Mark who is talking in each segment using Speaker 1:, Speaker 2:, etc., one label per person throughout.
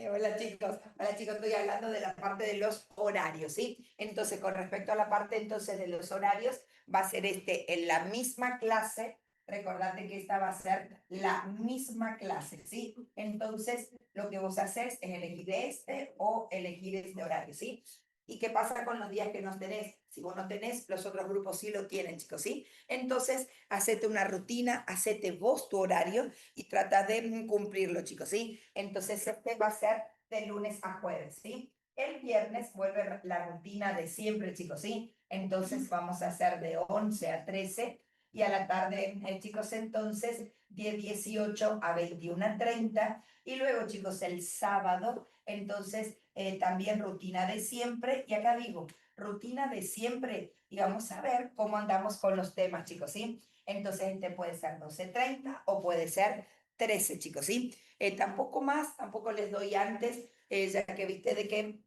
Speaker 1: Hola chicos, estoy hablando de la parte de los horarios, ¿sí? Entonces, con respecto a la parte entonces de los horarios, va a ser en la misma clase, recordate que esta va a ser la misma clase, ¿sí? Entonces, lo que vos haces es elegir este o elegir este horario, ¿sí? ¿Y qué pasa con los días que no tenés? Si vos no tenés, los otros grupos sí lo tienen, chicos, ¿sí? Entonces, hacete una rutina, hacete vos tu horario y trata de cumplirlo, chicos, ¿sí? Entonces, este va a ser de lunes a jueves, ¿sí? El viernes vuelve la rutina de siempre, chicos, ¿sí? Entonces, vamos a hacer de 11 a 13 y a la tarde, chicos, entonces, de 18 a 21:30 y luego, chicos, el sábado, entonces, también rutina de siempre y acá digo, rutina de siempre y vamos a ver cómo andamos con los temas, chicos, ¿sí? Entonces, este puede ser 12:30 o puede ser 13, chicos, ¿sí? Tampoco más, tampoco les doy antes, ya que viste de que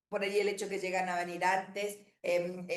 Speaker 1: por allí el hecho que llegan a venir antes,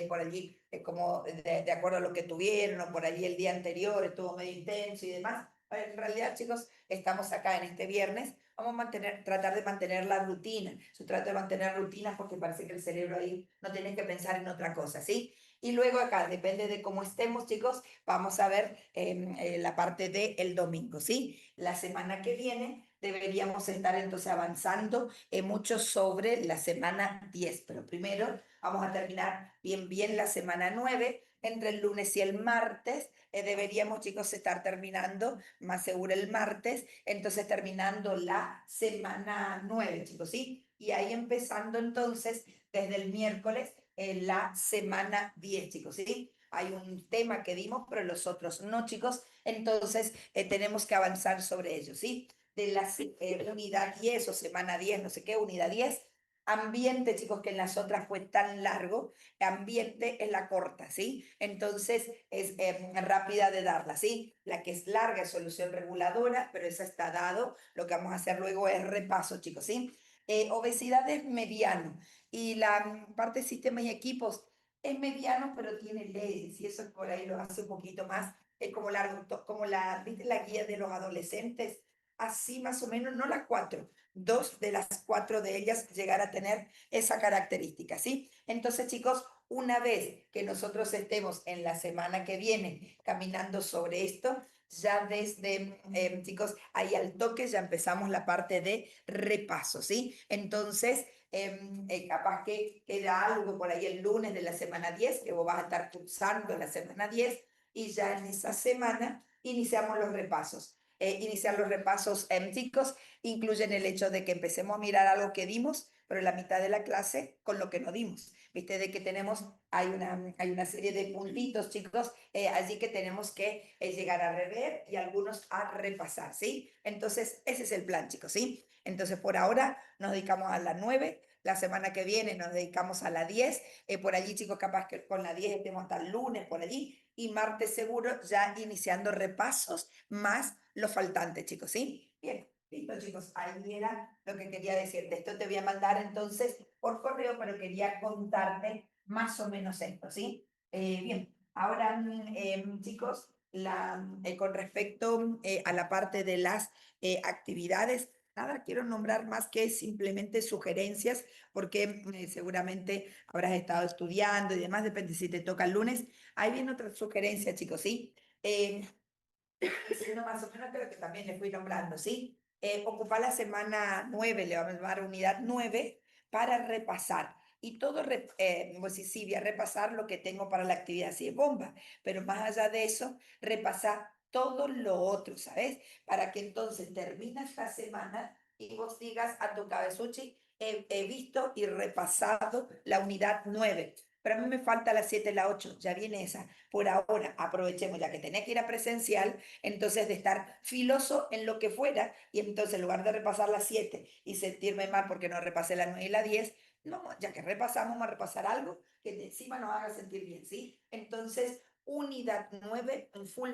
Speaker 1: por allí como de acuerdo a lo que tuvieron, o por allí el día anterior estuvo medio intenso y demás. A ver, en realidad, chicos, estamos acá en este viernes, vamos a tratar de mantener la rutina. Yo trato de mantener rutinas porque parece que el cerebro ahí no tiene que pensar en otra cosa, ¿sí? Y luego acá, depende de cómo estemos, chicos, vamos a ver la parte del domingo, ¿sí? La semana que viene deberíamos estar entonces avanzando mucho sobre la semana 10, pero primero vamos a terminar bien la semana 9. Entre el lunes y el martes deberíamos, chicos, estar terminando, más seguro el martes, entonces terminando la semana 9, chicos, ¿sí? Y ahí empezando entonces desde el miércoles la semana 10, chicos, ¿sí? Hay un tema que dimos, pero los otros no, chicos, entonces tenemos que avanzar sobre ello, ¿sí? De la unidad 10 o semana 10, no sé qué, unidad 10, ambiente, chicos, que en las otras fue tan largo, ambiente es la corta, ¿sí? Entonces es rápida de darla, ¿sí? La que es larga es solución reguladora, pero esa está dado, lo que vamos a hacer luego es repaso, chicos, ¿sí? Obesidad es mediano y la parte de sistemas y equipos es mediano, pero tiene leyes y eso por ahí lo hace un poquito más, como largo, como ¿viste la guía de los adolescentes? Así más o menos, no las cuatro, dos de las cuatro de ellas llegar a tener esa característica, ¿sí? Entonces, chicos, una vez que nosotros estemos en la semana que viene caminando sobre esto, ya desde, chicos, ahí al toque ya empezamos la parte de repaso, ¿sí? Entonces, capaz que queda algo por ahí el lunes de la semana 10 que vos vas a estar cursando la semana 10 y ya en esa semana iniciamos los repasos. Iniciar los repasos chicos, incluyen el hecho de que empecemos a mirar algo que dimos, pero en la mitad de la clase con lo que no dimos. Viste, de que hay una serie de puntitos, chicos, allí que tenemos que llegar a rever y algunos a repasar, ¿sí? Entonces, ese es el plan, chicos, ¿sí? Entonces, por ahora nos dedicamos a la 9, la semana que viene nos dedicamos a la 10, por allí, chicos, capaz que con la 10 estemos hasta el lunes, por allí, y martes seguro ya iniciando repasos más lo faltante, chicos, ¿sí? Bien, listo, chicos, ahí era lo que quería decirte. Esto te voy a mandar entonces por correo, pero quería contarte más o menos esto, ¿sí? Bien, ahora, chicos, con respecto a la parte de las actividades, nada, quiero nombrar más que simplemente sugerencias, porque seguramente habrás estado estudiando y demás, depende si te toca el lunes. Ahí viene otra sugerencia, chicos, ¿sí? Diciendo más o menos creo que también le fui nombrando, ¿sí? Ocupar la semana 9, le vamos a llamar unidad 9, para repasar. Y todo, pues sí, voy a repasar lo que tengo para la actividad, sí es bomba, pero más allá de eso, repasar todo lo otro, ¿sabes? Para que entonces termine esta semana y vos digas a tu cabezuchi, he visto y repasado la unidad 9, pero a mí me falta la 7 y la 8, ya viene esa. Por ahora, aprovechemos, ya que tenés que ir a presencial, entonces de estar filoso en lo que fuera, y entonces en lugar de repasar las 7 y sentirme mal porque no repasé la 9 y la 10, no, ya que repasamos, vamos a repasar algo que de encima nos haga sentir bien, ¿sí? Entonces, unidad 9,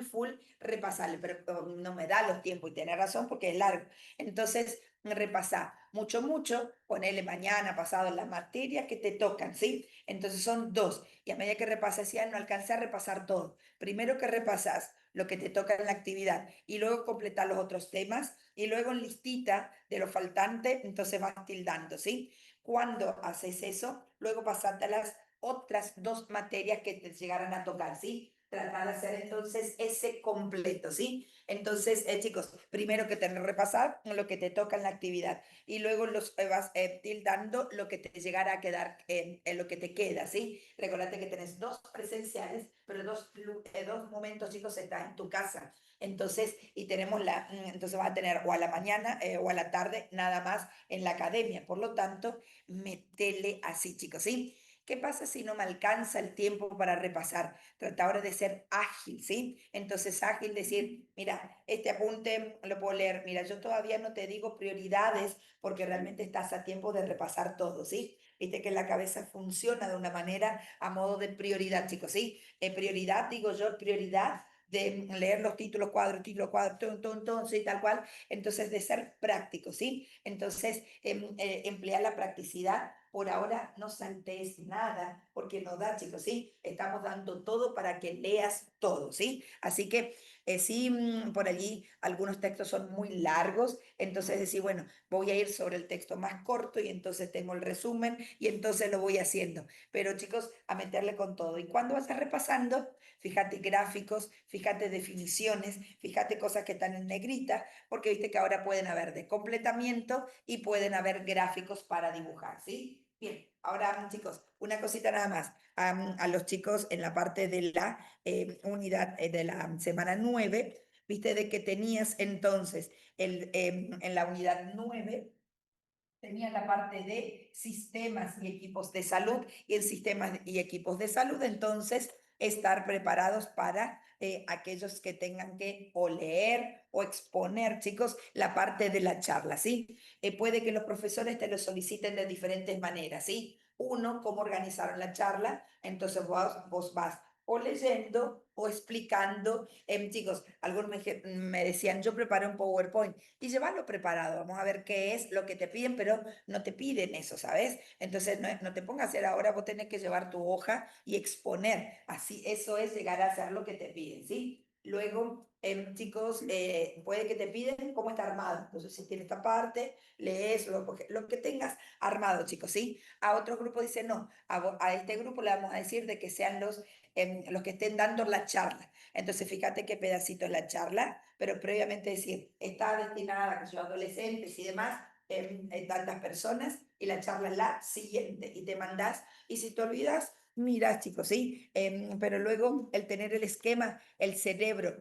Speaker 1: full, repasarle, pero no me da los tiempos y tiene razón porque es largo. Entonces, repasar mucho, ponerle mañana, pasado en las materias que te tocan, ¿sí? Entonces son dos. Y a medida que repasas, ya no alcancé a repasar todo. Primero que repasas lo que te toca en la actividad y luego completar los otros temas y luego en listita de lo faltante, entonces vas tildando, ¿sí? Cuando haces eso, luego pasate a las otras dos materias que te llegaran a tocar, ¿sí? Tratar de hacer entonces ese completo, ¿sí? Entonces, chicos, primero que tener que repasar lo que te toca en la actividad y luego los vas tildando lo que te llegará a quedar en lo que te queda, ¿sí? Recordate que tenés dos presenciales, pero dos momentos, chicos, estás en tu casa. Entonces, y tenemos entonces vas a tener o a la mañana o a la tarde nada más en la academia. Por lo tanto, metele así, chicos, ¿sí? ¿Qué pasa si no me alcanza el tiempo para repasar? Trata ahora de ser ágil, ¿sí? Entonces, ágil, decir, mira, este apunte lo puedo leer. Mira, yo todavía no te digo prioridades porque realmente estás a tiempo de repasar todo, ¿sí? Viste que la cabeza funciona de una manera a modo de prioridad, chicos, ¿sí? Prioridad, digo yo, prioridad de leer los títulos, cuadro, sí, tal cual. Entonces, de ser práctico, ¿sí? Entonces, emplear la practicidad. Por ahora no saltes nada, porque no da, chicos, ¿sí? Estamos dando todo para que leas todo, ¿sí? Así que sí, por allí algunos textos son muy largos, entonces decir, bueno, voy a ir sobre el texto más corto y entonces tengo el resumen y entonces lo voy haciendo. Pero chicos, a meterle con todo. Y cuando vas repasando, fíjate gráficos, fíjate definiciones, fíjate cosas que están en negrita, porque viste que ahora pueden haber de completamiento y pueden haber gráficos para dibujar, ¿sí? Bien, ahora chicos, una cosita nada más. A los chicos en la parte de la unidad de la semana 9, viste de que tenías entonces en la unidad 9 tenía la parte de sistemas y equipos de salud y en sistemas y equipos de salud, entonces estar preparados para aquellos que tengan que o leer o exponer, chicos, la parte de la charla, ¿sí? Puede que los profesores te lo soliciten de diferentes maneras, ¿sí? Uno, cómo organizaron la charla, entonces vos vas o leyendo o explicando. Chicos, algunos me decían, yo preparé un PowerPoint y llevarlo preparado. Vamos a ver qué es lo que te piden, pero no te piden eso, ¿sabes? Entonces no te pongas a hacer ahora, vos tenés que llevar tu hoja y exponer. Así, eso es llegar a hacer lo que te piden, ¿sí? Luego, chicos, puede que te piden cómo está armado. Entonces, si tiene esta parte, lees lo que tengas armado, chicos, ¿sí? A otro grupo dice, no, a este grupo le vamos a decir de que sean los que estén dando la charla. Entonces, fíjate qué pedacito es la charla, pero previamente decir, está destinada a adolescentes y demás, tantas personas, y la charla es la siguiente, y te mandás, y si te olvidas, mira, chicos, sí, pero luego el tener el esquema, el cerebro,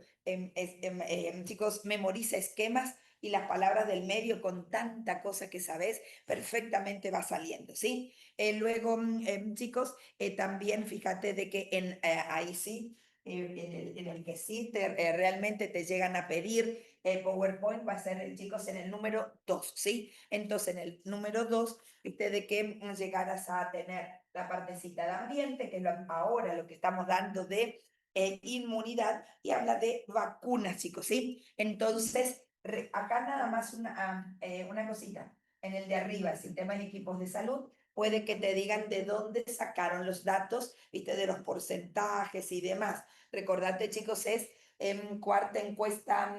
Speaker 1: chicos, memoriza esquemas y las palabras del medio con tanta cosa que sabes, perfectamente va saliendo, ¿sí? Luego, chicos, también fíjate de que ahí sí, en el que sí realmente te llegan a pedir PowerPoint va a ser, chicos, en el número 2, ¿sí? Entonces, en el número 2, viste de que llegaras a tener la partecita de ambiente, que es ahora lo que estamos dando de inmunidad, y habla de vacunas, chicos, ¿sí? Entonces, acá nada más una cosita. En el de arriba, sistema de equipos de salud, puede que te digan de dónde sacaron los datos, viste, de los porcentajes y demás. Recordate, chicos, es cuarta encuesta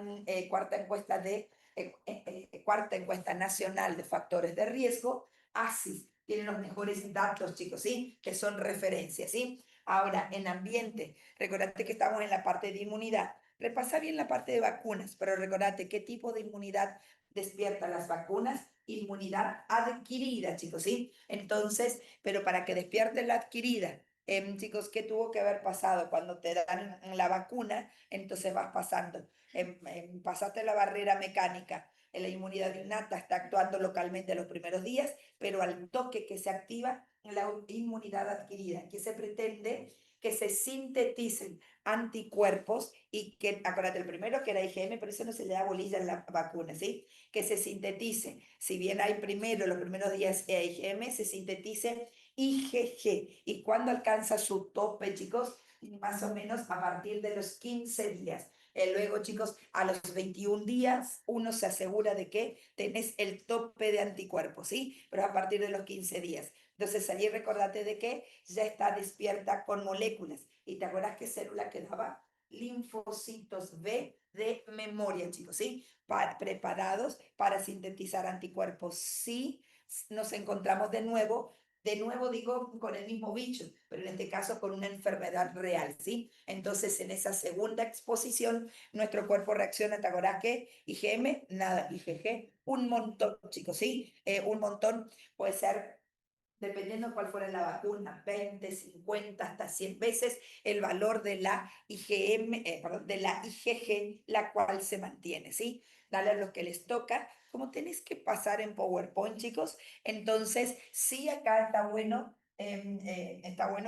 Speaker 1: nacional de factores de riesgo, ASIS, tienen los mejores datos, chicos, ¿sí? Que son referencias, ¿sí? Ahora, en ambiente, recordate que estamos en la parte de inmunidad. Repasa bien la parte de vacunas, pero recordate qué tipo de inmunidad despiertan las vacunas. Inmunidad adquirida, chicos, ¿sí? Entonces, pero para que despierte la adquirida, chicos, ¿qué tuvo que haber pasado cuando te dan la vacuna? Entonces vas pasando, pasaste la barrera mecánica, la inmunidad innata está actuando localmente los primeros días, pero al toque que se activa la inmunidad adquirida, que se pretende que se sinteticen anticuerpos y que, acuérdate, el primero que era IgM, pero eso no se le da bolilla en la vacuna, ¿sí? Que se sintetice, si bien hay primero, los primeros días IgM, se sintetice IgG. ¿Y cuando alcanza su tope, chicos? Más o menos a partir de los 15 días. Luego, chicos, a los 21 días uno se asegura de que tenés el tope de anticuerpos, ¿sí? Pero a partir de los 15 días. Entonces, allí recordate de que ya está despierta con moléculas. ¿Y te acuerdas qué célula quedaba? linfocitos B de memoria, chicos, ¿sí? Preparados para sintetizar anticuerpos. Sí, nos encontramos de nuevo digo, con el mismo bicho, pero en este caso con una enfermedad real, ¿sí? Entonces, en esa segunda exposición, nuestro cuerpo reacciona, ¿te acordás qué? IgM, nada, IgG, un montón, chicos, ¿sí? Un montón puede ser dependiendo cuál fuera la vacuna, 20, 50, hasta 100 veces el valor de la IgM, perdón, de la IgG, la cual se mantiene, ¿sí? Dale a los que les toca. Como tenéis que pasar en PowerPoint, chicos, entonces sí acá está bueno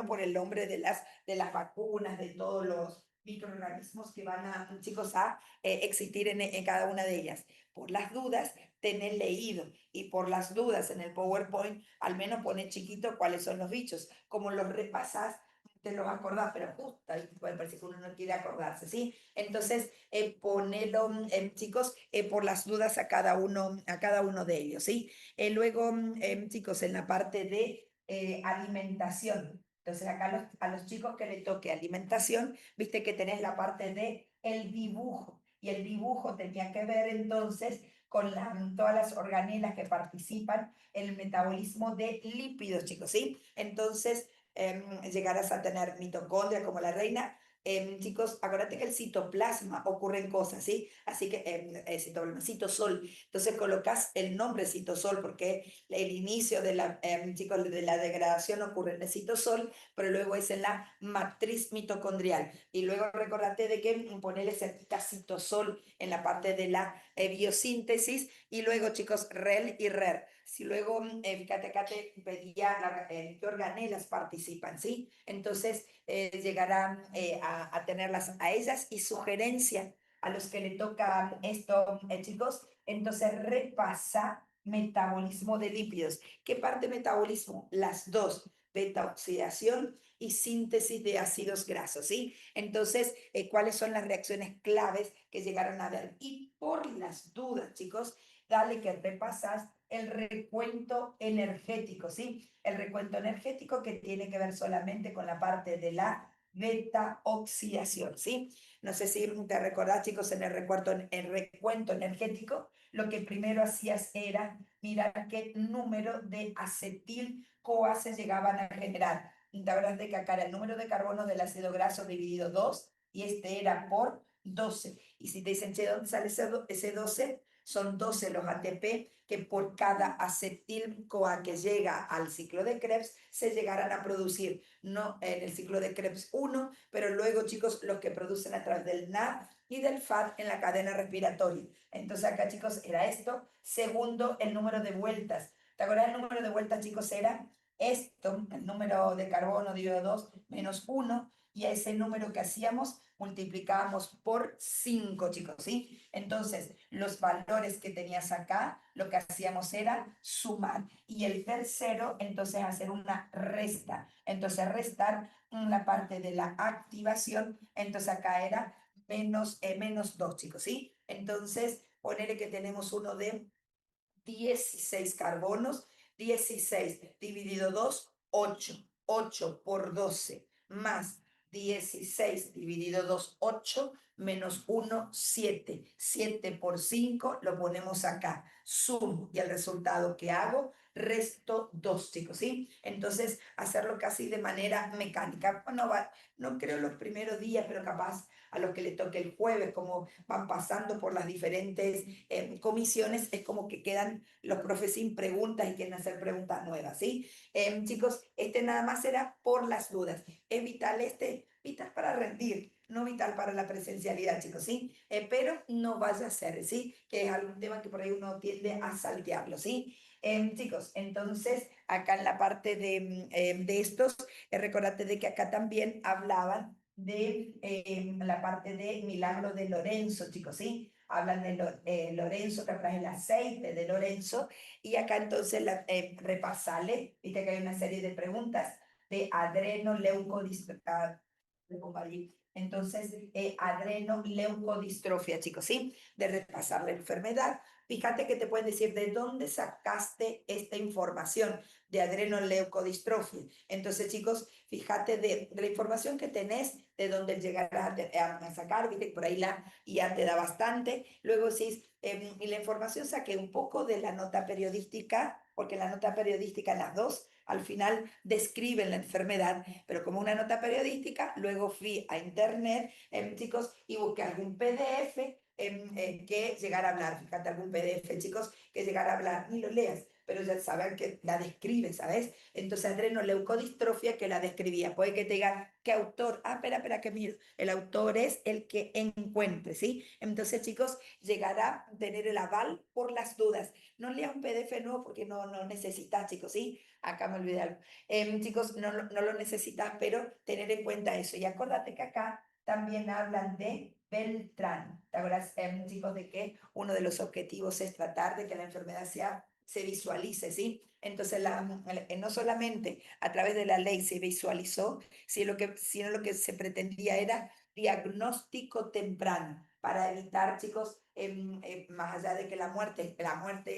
Speaker 1: por el nombre de las vacunas, de todos los microorganismos que van a, chicos, a existir en cada una de ellas. Por las dudas, tener leído y por las dudas en el PowerPoint, al menos pone chiquito cuáles son los bichos. Como los repasas, te los acordás, pero justo ahí puede parecer que uno no quiere acordarse, ¿sí? Entonces, ponelo, chicos, por las dudas a cada uno de ellos, ¿sí? Luego, chicos, en la parte de alimentación. Entonces, acá a los chicos que le toque alimentación, viste que tenés la parte de el dibujo. Y el dibujo tenía que ver entonces con todas las organelas que participan en el metabolismo de lípidos, chicos, ¿sí? Entonces, llegarás a tener mitocondria como la reina. Chicos, acuérdate que el citoplasma ocurren cosas, ¿sí? Así que citosol. Entonces colocas el nombre citosol porque el inicio de la, chicos, de la degradación ocurre en el citosol, pero luego es en la matriz mitocondrial. Y luego recordate de que ponerle cerquita citosol en la parte de la biosíntesis. Y luego, chicos, REL y RER. Si luego, fíjate acá te pedía qué organelas participan, ¿sí? Entonces, llegarán a tenerlas a ellas y sugerencia a los que le toca esto, chicos. Entonces, repasa metabolismo de lípidos. ¿Qué parte de metabolismo? Las dos, beta oxidación y síntesis de ácidos grasos, ¿sí? Entonces, ¿cuáles son las reacciones claves que llegaron a ver? Y por las dudas, chicos, dale que repasas el recuento energético, ¿sí? El recuento energético que tiene que ver solamente con la parte de la beta oxidación, ¿sí? No sé si te recordás, chicos, en el recuento energético, lo que primero hacías era mirar qué número de acetil-CoA se llegaban a generar. La verdad es que acá era el número de carbono del ácido graso dividido 2 y este era por 12. Y si te dicen, che, ¿dónde sale ese 12? Son 12 los ATP que por cada acetil-CoA que llega al ciclo de Krebs se llegarán a producir, no en el ciclo de Krebs 1, pero luego, chicos, los que producen a través del NAD y del FAD en la cadena respiratoria. Entonces acá, chicos, era esto. Segundo, el número de vueltas. ¿Te acuerdas el número de vueltas, chicos? Era esto, el número de carbono dividido 2 menos 1, y a ese número que hacíamos multiplicábamos por 5, chicos, ¿sí? Entonces, los valores que tenías acá, lo que hacíamos era sumar. Y el tercero, entonces, hacer una resta. Entonces, restar la parte de la activación, entonces acá era menos 2, chicos, ¿sí? Entonces, ponerle que tenemos uno de 16 carbonos, 16 dividido 2, 8. 8 por 12 más 16 dividido 2, 8, menos 1, 7. 7 por 5 lo ponemos acá. Sumo y el resultado que hago, resto 2, chicos, ¿sí? Entonces, hacerlo casi de manera mecánica. Bueno, no creo los primeros días, pero capaz a los que le toque el jueves, como van pasando por las diferentes comisiones, es como que quedan los profes sin preguntas y quieren hacer preguntas nuevas, ¿sí? Chicos, este nada más era por las dudas. Es vital vital para rendir, no vital para la presencialidad, chicos, ¿sí? Pero no vaya a ser, ¿sí? Que es algún tema que por ahí uno tiende a saltearlo, ¿sí? Chicos, entonces acá en la parte de estos, recordate de que acá también hablaban de la parte de Milagro de Lorenzo, chicos, ¿sí? Hablan de Lorenzo, que trae el aceite de Lorenzo, y acá entonces repasale, viste que hay una serie de preguntas de adrenoleucodistrofia. Entonces, adrenoleucodistrofia, chicos, ¿sí? De repasar la enfermedad. Fíjate que te pueden decir de dónde sacaste esta información de adrenoleucodistrofia. Entonces, chicos, fíjate de la información que tenés, de dónde llegarás a sacar, viste, por ahí la ya te da bastante. Luego sí, y la información saqué un poco de la nota periodística, porque la nota periodística, las dos, al final describen la enfermedad, pero como una nota periodística, luego fui a internet, chicos, y busqué algún PDF que llegara a hablar, fíjate, algún PDF, chicos, que llegara a hablar, ni lo leas, pero ya saben que la describe, ¿sabes? Entonces, adrenoleucodistrofia que la describía. Puede que te diga, ¿qué autor? Ah, espera, que miro. El autor es el que encuentre, ¿sí? Entonces, chicos, llegará a tener el aval por las dudas. No lea un PDF nuevo porque no necesitas, chicos, ¿sí? Acá me olvidé algo. Chicos, no lo necesitas, pero tener en cuenta eso. Y acuérdate que acá también hablan de Beltrán. ¿Te acuerdas, chicos, de que uno de los objetivos es tratar de que la enfermedad se visualice, ¿sí? Entonces, no solamente a través de la ley se visualizó, sino lo que se pretendía era diagnóstico temprano para evitar, chicos, más allá de que la muerte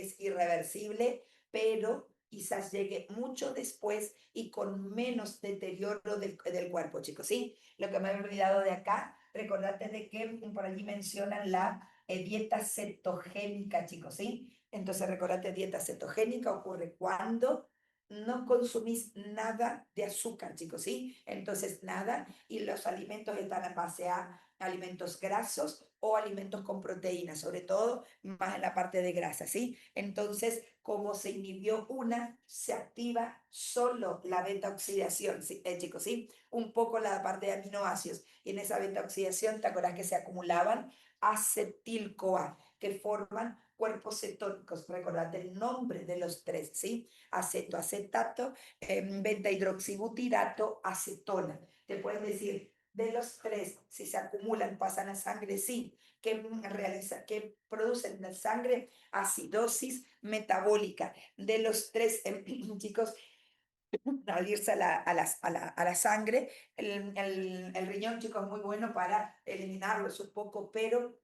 Speaker 1: es irreversible, pero quizás llegue mucho después y con menos deterioro del cuerpo, chicos, ¿sí? Lo que me he olvidado de acá, recordate de que por allí mencionan la dieta cetogénica, chicos, ¿sí? Entonces, recordate, dieta cetogénica ocurre cuando no consumís nada de azúcar, chicos, ¿sí? Entonces, nada, y los alimentos están en base a alimentos grasos o alimentos con proteínas, sobre todo más en la parte de grasa, ¿sí? Entonces, como se inhibió una, se activa solo la beta oxidación, ¿sí? Chicos, ¿sí? Un poco la parte de aminoácidos, y en esa beta oxidación, ¿te acuerdas que se acumulaban acetil-CoA, que forman cuerpos cetónicos? Recordate el nombre de los tres, ¿sí? Acetato, beta hidroxibutirato, acetona. Te pueden decir, de los tres, si se acumulan, pasan a sangre, sí. Que producen en la sangre acidosis metabólica. De los tres, chicos, al irse a la sangre, el riñón, chicos, es muy bueno para eliminarlo, es un poco, pero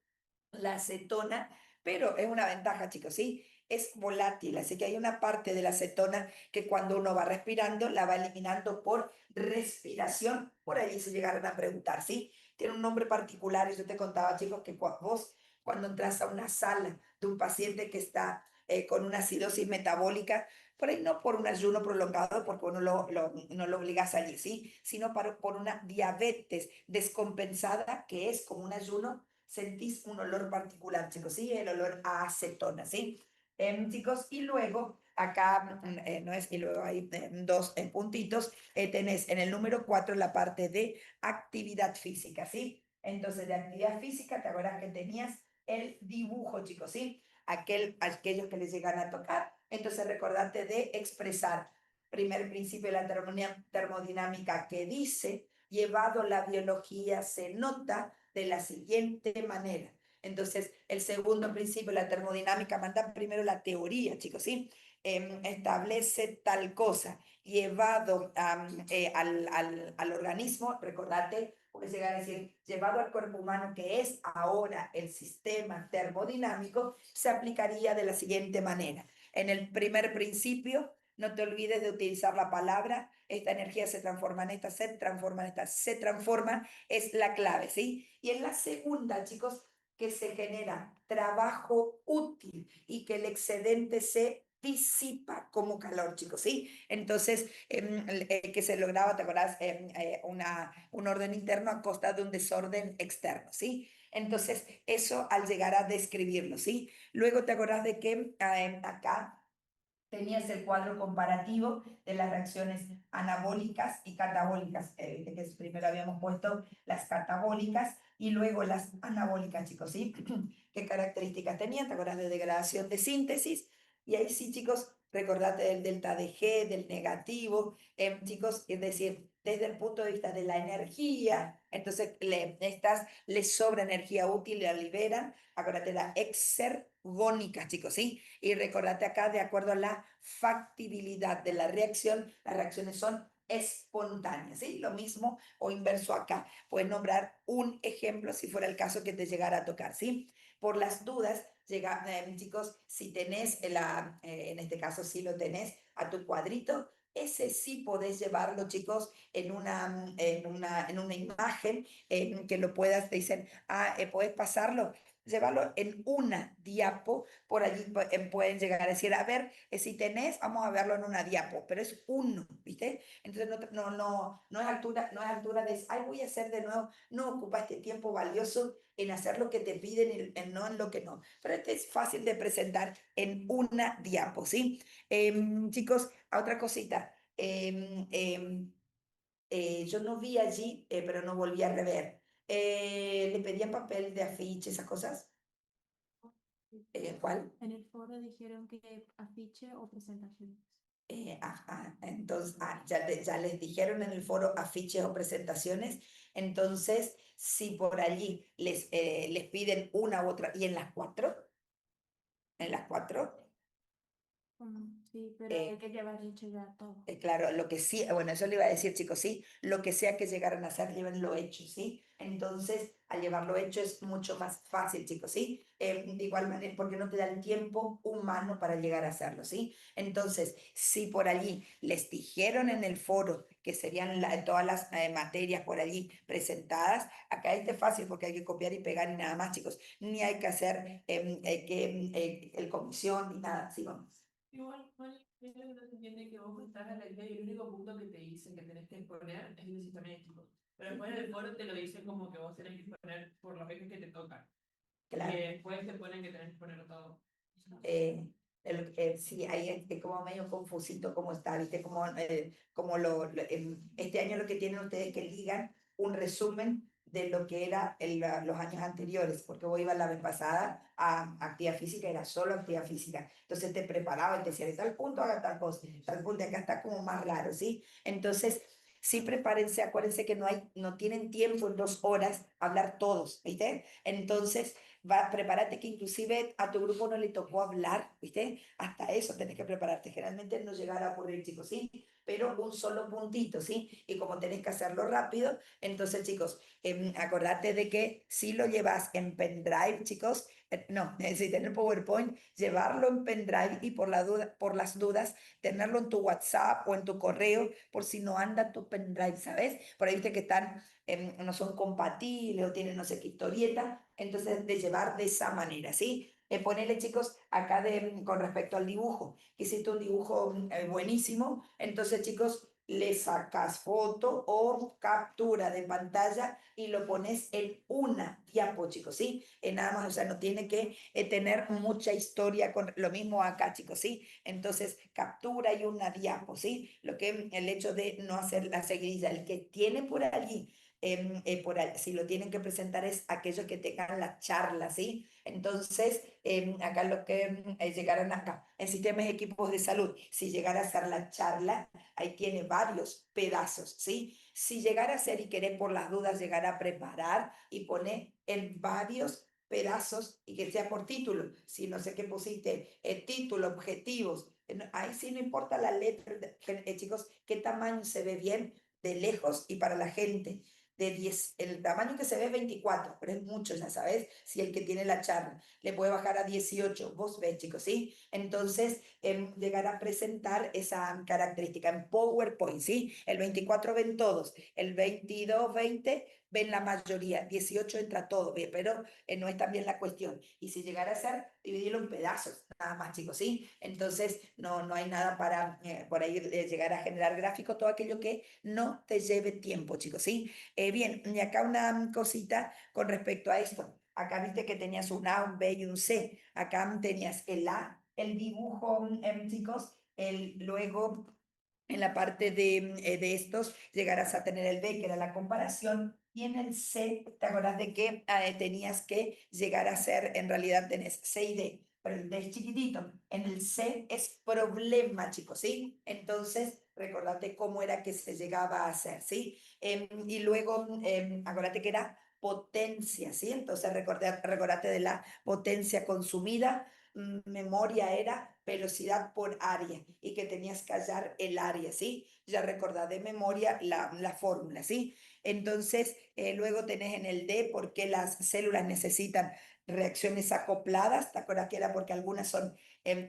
Speaker 1: la acetona, pero es una ventaja, chicos, ¿sí? Es volátil, así que hay una parte de la acetona que cuando uno va respirando, la va eliminando por respiración. Por ahí se llegaron a preguntar, ¿sí? Tiene un nombre particular, y yo te contaba, chicos, que vos cuando entras a una sala de un paciente que está con una acidosis metabólica, por ahí no por un ayuno prolongado, porque uno no lo obligas allí, ¿sí? Sino por una diabetes descompensada, que es como un ayuno, sentís un olor particular, chicos, ¿sí? El olor a acetona, ¿sí? Chicos, y luego acá, no es, y luego hay dos puntitos, tenés en el número 4 la parte de actividad física, ¿sí? Entonces, de actividad física, ¿te acuerdas que tenías el dibujo, chicos, ¿sí? Aquellos que les llegan a tocar. Entonces, recordarte de expresar. Primer principio de la termodinámica que dice, llevado la biología, se nota de la siguiente manera. Entonces, el segundo principio, la termodinámica, manda primero la teoría, chicos, ¿sí? Establece tal cosa, llevado al organismo, recordate, puedes llegar a decir, llevado al cuerpo humano, que es ahora el sistema termodinámico, se aplicaría de la siguiente manera. En el primer principio, no te olvides de utilizar la palabra, esta energía se transforma en esta, se transforma en esta, se transforma, es la clave, ¿sí? Y en la segunda, chicos, que se genera trabajo útil y que el excedente se disipa como calor, chicos, ¿sí? Entonces, que se lograba, ¿te acordás? Un orden interno a costa de un desorden externo, ¿sí? Entonces, eso al llegar a describirlo, ¿sí? Luego te acordás de que acá tenías el cuadro comparativo de las reacciones anabólicas y catabólicas. Que primero habíamos puesto las catabólicas y luego las anabólicas, chicos, ¿sí? ¿Qué características tenían? ¿Te acuerdas de degradación de síntesis? Y ahí sí, chicos, recordate del delta de G, del negativo, chicos, es decir, desde el punto de vista de la energía, entonces les sobra energía útil, la liberan, acuérdate, la exergónica, chicos, ¿sí? Y recordate acá, de acuerdo a la factibilidad de la reacción, las reacciones son espontáneas, ¿sí? Lo mismo o inverso acá. Puedes nombrar un ejemplo si fuera el caso que te llegara a tocar, ¿sí? Por las dudas, chicos, si tenés, en este caso sí lo tenés, a tu cuadrito, ese sí podés llevarlo, chicos, en una imagen que lo puedas, te dicen, puedes pasarlo, llevarlo en una diapo, por allí pueden llegar a decir, a ver, si tenés, vamos a verlo en una diapo, pero es uno, ¿viste? Entonces no es altura de, ay, voy a hacer de nuevo, no ocupa este tiempo valioso en hacer lo que te piden y no en lo que no. Pero este es fácil de presentar en una diapo, ¿sí? Chicos, otra cosita. Yo no vi allí, pero no volví a rever. ¿Le pedían papel de afiche, esas cosas? ¿Cuál?
Speaker 2: En el foro dijeron que afiche o presentaciones.
Speaker 1: Ajá, entonces, ya les dijeron en el foro afiches o presentaciones, entonces, si por allí les piden una u otra, y en las cuatro,
Speaker 2: Sí, pero
Speaker 1: eh,
Speaker 2: hay que llevar hecho ya todo.
Speaker 1: Claro, lo que sí, bueno, eso le iba a decir, chicos, sí, lo que sea que llegaran a hacer, llévenlo hecho, ¿sí? Entonces, al llevarlo hecho es mucho más fácil, chicos, ¿sí? De igual manera, porque no te da el tiempo humano para llegar a hacerlo, ¿sí? Entonces, si por allí les dijeron en el foro que serían todas las materias por allí presentadas, acá es fácil porque hay que copiar y pegar y nada más, chicos, ni hay que hacer el comisión ni nada, ¿sí? Vamos.
Speaker 3: Igual, no se entiende que vos estás a la idea y el único punto que te dicen que tenés que exponer es el necesitamiento. Pero después en el foro te lo dicen como que vos tenés que exponer por los ejes que te tocan.
Speaker 1: Claro.
Speaker 3: Y después te ponen que tenés que exponer todo.
Speaker 1: Sí, ahí es como medio confusito como está, ¿viste? Como este año lo que tienen ustedes que digan un resumen de lo que era los años anteriores, porque vos ibas la vez pasada a actividad física, era solo actividad física. Entonces te preparaba y te decía, de tal punto haga tal cosa, tal punto acá está como más raro, ¿sí? Entonces, sí prepárense, acuérdense que no tienen tiempo en 2 horas hablar todos, ¿viste? Entonces, prepárate que inclusive a tu grupo no le tocó hablar, ¿viste? Hasta eso tenés que prepararte. Generalmente no llegará a ocurrir, chicos, ¿sí? Pero un solo puntito, ¿sí? Y como tenés que hacerlo rápido, entonces, chicos, acordate de que si lo llevas en pendrive, chicos, no, si tener PowerPoint, llevarlo en pendrive y por las dudas, tenerlo en tu WhatsApp o en tu correo, por si no anda tu pendrive, ¿sabes? Por ahí viste que no son compatibles o tienen no sé qué historieta, entonces de llevar de esa manera, ¿sí? Ponele, chicos, acá con respecto al dibujo, que hiciste un dibujo buenísimo, entonces, chicos, le sacas foto o captura de pantalla y lo pones en una diapo, chicos, ¿sí? Nada más, o sea, no tiene que tener mucha historia con lo mismo acá, chicos, ¿sí? Entonces, captura y una diapo, ¿sí? El hecho de no hacer la seguidilla, el que tiene por allí si lo tienen que presentar es aquellos que tengan la charla, ¿sí? Entonces, acá los que llegaron acá, en sistemas y equipos de salud, si llegara a hacer la charla, ahí tiene varios pedazos, ¿sí? Si llegara a ser y querés por las dudas llegar a preparar y poner en varios pedazos y que sea por título, si no sé qué pusiste, título, objetivos, ahí sí no importa la letra, chicos, qué tamaño se ve bien de lejos y para la gente de 10, el tamaño que se ve es 24, pero es mucho, ya sabes, si el que tiene la charla le puede bajar a 18, vos ves, chicos, ¿sí? Entonces, llegar a presentar esa característica en PowerPoint, ¿sí? El 24 ven todos, el 22, 20 ven la mayoría, 18 entra todo, bien, pero no es también la cuestión. Y si llegara a ser, dividirlo en pedazos, nada más, chicos, ¿sí? Entonces, no hay nada para por ahí llegar a generar gráficos, todo aquello que no te lleve tiempo, chicos, ¿sí? Bien, y acá una cosita con respecto a esto. Acá viste que tenías un A, un B y un C. Acá tenías el A, el dibujo, chicos, luego en la parte de estos llegarás a tener el B, que era la comparación, y en el C, ¿te acordás de que tenías que llegar a ser, en realidad tenés C y D, pero el D es chiquitito, en el C es problema, chicos, ¿sí? Entonces, recordate cómo era que se llegaba a hacer, ¿sí? Y luego, acuérdate que era potencia, ¿sí? Entonces, recordate de la potencia consumida, memoria era velocidad por área y que tenías que hallar el área, ¿sí? Ya recordad de memoria la fórmula, ¿sí? Entonces, luego tenés en el D por qué las células necesitan reacciones acopladas. ¿Te acuerdas que era porque algunas son,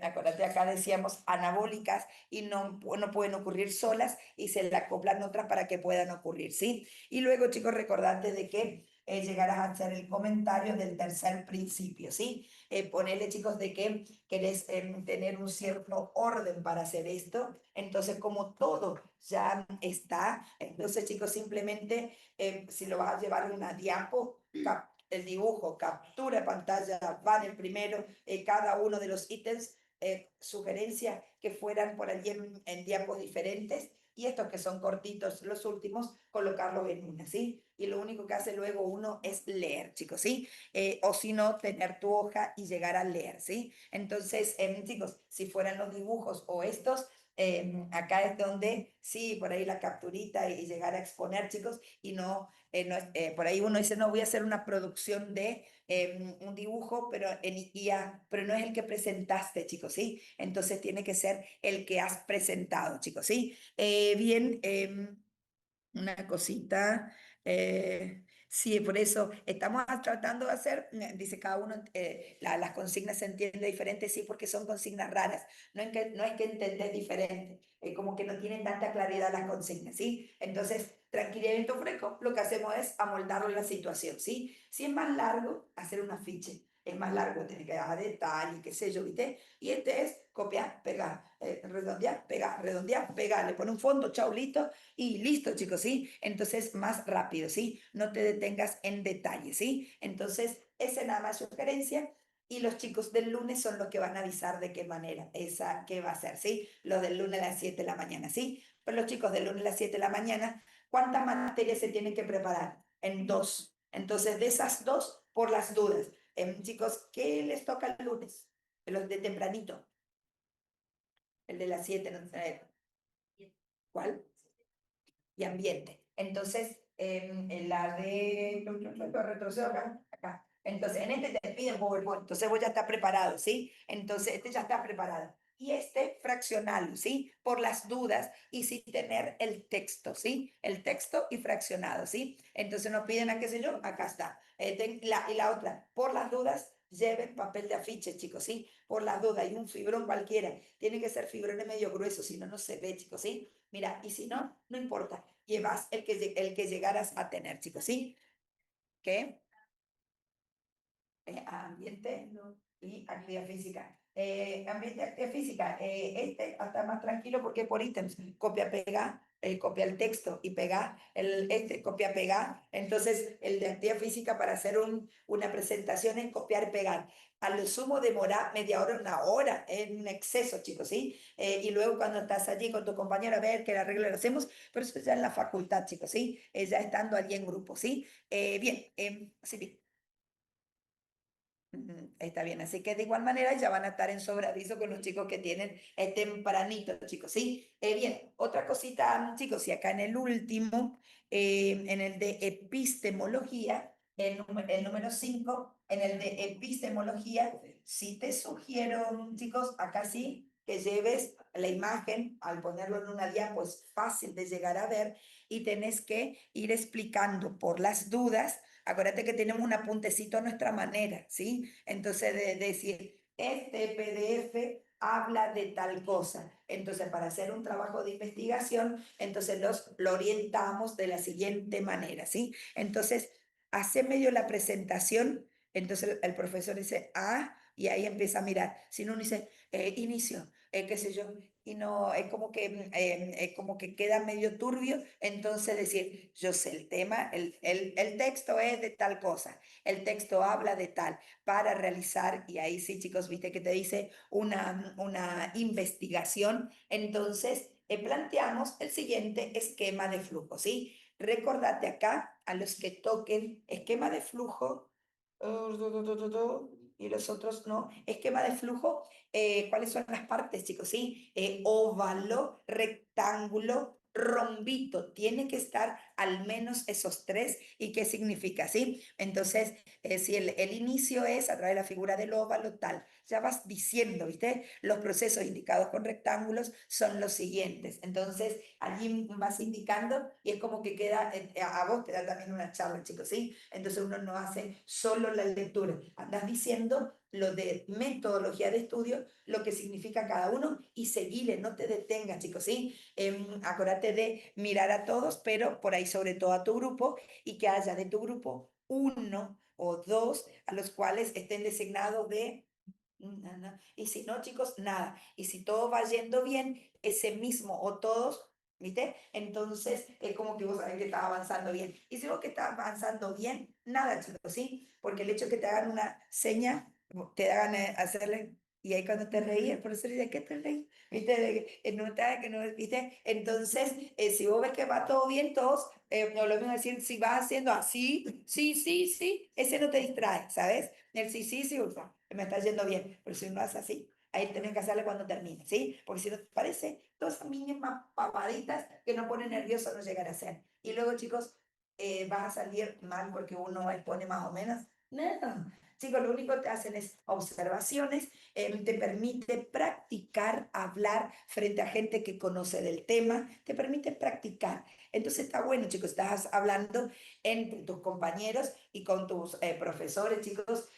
Speaker 1: acuérdate, acá decíamos anabólicas y no pueden ocurrir solas y se le acoplan otras para que puedan ocurrir, ¿sí? Y luego, chicos, recordate de que llegarás a hacer el comentario del tercer principio, ¿sí? Ponele, chicos, de que querés tener un cierto orden para hacer esto. Entonces, como todo ya está, entonces, chicos, simplemente si lo vas a llevar en una diapo, el dibujo, captura de pantalla, va en el primero, cada uno de los ítems, sugerencias que fueran por allí en diapos diferentes, y estos que son cortitos, los últimos, colocarlos en una, ¿sí? Y lo único que hace luego uno es leer, chicos, ¿sí? O si no, tener tu hoja y llegar a leer, ¿sí? Entonces, chicos, si fueran los dibujos o estos, acá es donde sí, por ahí la capturita y llegar a exponer, chicos, y por ahí uno dice, no, voy a hacer una producción de un dibujo, pero en IA, pero no es el que presentaste, chicos, ¿sí? Entonces tiene que ser el que has presentado, chicos, ¿sí? Bien, una cosita. Sí, por eso estamos tratando de hacer, dice cada uno, las consignas se entienden diferente, sí, porque son consignas raras. No es que entendés diferente, como que no tienen tanta claridad las consignas, ¿sí? Entonces, tranquilamente fresco, lo que hacemos es amoldarlo a la situación, ¿sí? Si es más largo, hacer un afiche. Es más largo, tiene que dar detalle, qué sé yo, ¿viste? Y este es copiar, pegar, redondear, pegar, le pone un fondo, chau, listo, y listo, chicos, ¿sí? Entonces, más rápido, ¿sí? No te detengas en detalle, ¿sí? Entonces, esa es nada más sugerencia. Y los chicos del lunes son los que van a avisar de qué manera, qué va a ser, ¿sí? Los del lunes a las 7 de la mañana, ¿sí? Pero los chicos del lunes a las 7 de la mañana, ¿cuántas materias se tienen que preparar? En 2. Entonces, de esas 2, por las dudas. Chicos, ¿qué les toca el lunes? Los de tempranito. El de las 7, no sé. ¿Cuál? Y ambiente. Entonces, en la de retrocedo acá. Entonces, en este te piden PowerPoint, entonces vos ya estás preparado, ¿sí? Entonces, este ya está preparado. Y este fraccionado, ¿sí? Por las dudas y sin tener el texto, ¿sí? El texto y fraccionado, ¿sí? Entonces nos piden a qué sé yo, acá está. Y la otra, por las dudas, lleven papel de afiche, chicos, ¿sí? Por las dudas, y un fibrón cualquiera. Tiene que ser fibrones medio gruesos, si no, no se ve, chicos, ¿sí? Mira, y si no, no importa. Llevas el que llegaras a tener, chicos, ¿sí? ¿Qué? Ambiente y actividad física. Ambiente y actividad física. Este hasta más tranquilo porque por ítems. Copia, pega, copia el texto y pega copia, pegar. Entonces, el de actividad física para hacer una presentación es copiar, pegar. A lo sumo demora media hora, una hora, es un exceso, chicos, ¿sí? Y luego cuando estás allí con tu compañero a ver qué arreglo lo hacemos, pero eso ya en la facultad, chicos, ¿sí? Ya estando allí en grupo, ¿sí? Bien, sí, bien. Está bien, así que de igual manera ya van a estar en sobradizo con los chicos que tienen tempranito, chicos, ¿sí? Bien, otra cosita, chicos, y acá en el último, en el de epistemología, el número 5, en el de epistemología, sí te sugiero, chicos, acá sí, que lleves la imagen, al ponerlo en una diapo es fácil de llegar a ver, y tenés que ir explicando por las dudas. Acuérdate que tenemos un apuntecito a nuestra manera, ¿sí? Entonces, de decir, este PDF habla de tal cosa. Entonces, para hacer un trabajo de investigación, entonces lo orientamos de la siguiente manera, ¿sí? Entonces, hace medio la presentación, entonces el profesor dice, y ahí empieza a mirar. Si no, uno dice, inicio, qué sé yo, y no, es como que queda medio turbio, entonces decir, yo sé el tema, el texto es de tal cosa, el texto habla de tal, para realizar, y ahí sí, chicos, viste que te dice una investigación, entonces planteamos el siguiente esquema de flujo, ¿sí? Recordate acá, a los que toquen esquema de flujo, y los otros no, esquema de flujo, ¿cuáles son las partes, chicos? Sí, óvalo, rectángulo, rombito, tiene que estar al menos esos tres y qué significa, ¿sí? Entonces, si el inicio es a través de la figura del óvalo, tal, ya vas diciendo, ¿viste? Los procesos indicados con rectángulos son los siguientes. Entonces, allí vas indicando y es como que queda, a vos te da también una charla, chicos, ¿sí? Entonces uno no hace solo la lectura, andas diciendo lo de metodología de estudio, lo que significa cada uno y seguile, no te detengas, chicos, ¿sí? Acuérdate de mirar a todos, pero por ahí sobre todo a tu grupo y que haya de tu grupo uno o dos a los cuales estén designados de nada. Y si no, chicos, nada. Y si todo va yendo bien, ese mismo o todos, ¿viste? Entonces es como que vos sabés que estás avanzando bien. Y si vos que estás avanzando bien, nada, chicos, ¿sí? Porque el hecho de que te hagan una seña, te hagan hacerle, y ahí cuando te reí, el profesor dice, ¿qué te reí? ¿Viste? No te haga que no, ¿viste? Entonces, si vos ves que va todo bien, todos, no lo mismo decir, si vas haciendo así, sí, sí, sí, ese no te distrae, ¿sabes? El sí, sí, sí, ufa, me está yendo bien, pero si no es así, ahí tenés que hacerle cuando termine, ¿sí? Porque si no te parece, todas esas mínimas pavaditas que nos ponen nerviosos no llegar a ser. Y luego, chicos, vas a salir mal porque uno expone más o menos. No, chicos, lo único que te hacen es observaciones, te permite practicar, hablar frente a gente que conoce del tema, te permite practicar. Entonces está bueno, chicos, estás hablando entre tus compañeros y con tus profesores, chicos,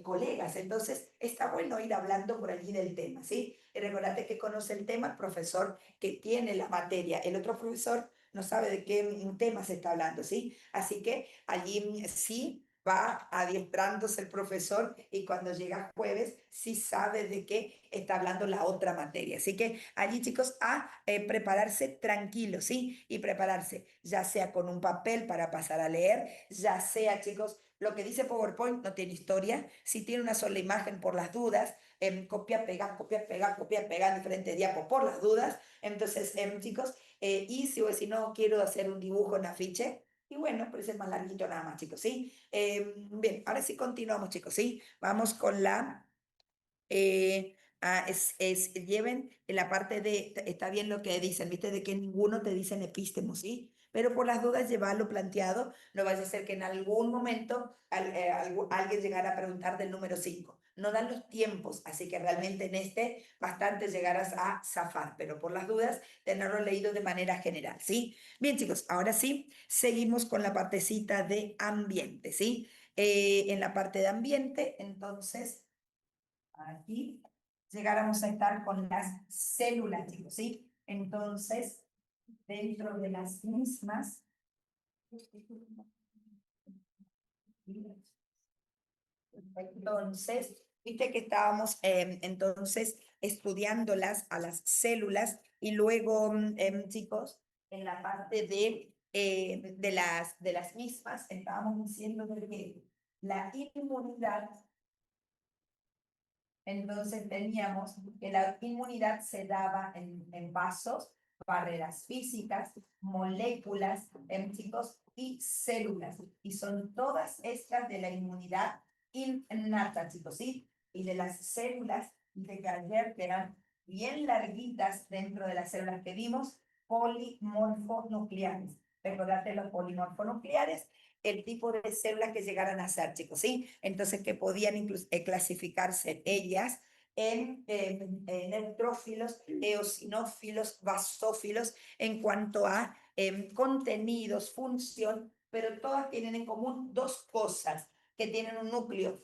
Speaker 1: colegas. Entonces, está bueno ir hablando por allí del tema, ¿sí? Y recordate que conoce el tema el profesor que tiene la materia. El otro profesor no sabe de qué tema se está hablando, ¿sí? Así que allí sí va adiestrándose el profesor y cuando llega jueves sí sabe de qué está hablando la otra materia. Así que allí, chicos, a prepararse tranquilos, ¿sí? Y prepararse, ya sea con un papel para pasar a leer, ya sea, chicos, lo que dice PowerPoint no tiene historia, si tiene una sola imagen por las dudas, copia, pegar, copia, pegar, copia, pegar en diferentes diapos por las dudas. Entonces, chicos, y si no quiero hacer un dibujo en afiche, y bueno, pero ese es más larguito nada más, chicos, ¿sí? Bien, ahora sí continuamos, chicos, ¿sí? Vamos con la lleven en la parte de, está bien lo que dicen, viste, de que ninguno te dicen epístemos, ¿sí? Pero por las dudas llevarlo planteado, no vaya a ser que en algún momento alguien llegara a preguntar del número 5. No dan los tiempos, así que realmente en este bastante llegarás a zafar, pero por las dudas tenerlo leído de manera general, ¿sí? Bien, chicos, ahora sí, seguimos con la partecita de ambiente, ¿sí? En la parte de ambiente, entonces aquí llegáramos a estar con las células, chicos, ¿sí? Entonces, dentro de las mismas, entonces, viste que estábamos entonces estudiándolas a las células y luego, chicos, en la parte de las mismas, estábamos diciendo de que la inmunidad. Entonces teníamos que la inmunidad se daba en vasos, barreras físicas, moléculas, chicos, y células. Y son todas estas de la inmunidad innata, chicos, ¿sí? Y de las células de Gallagher, que eran bien larguitas dentro de las células que vimos, polimorfonucleares. Recordate los polimorfonucleares, el tipo de células que llegaran a ser, chicos, ¿sí? Entonces, que podían incluso clasificarse ellas en neutrófilos, eosinófilos, basófilos, en cuanto a contenidos, función, pero todas tienen en común dos cosas, que tienen un núcleo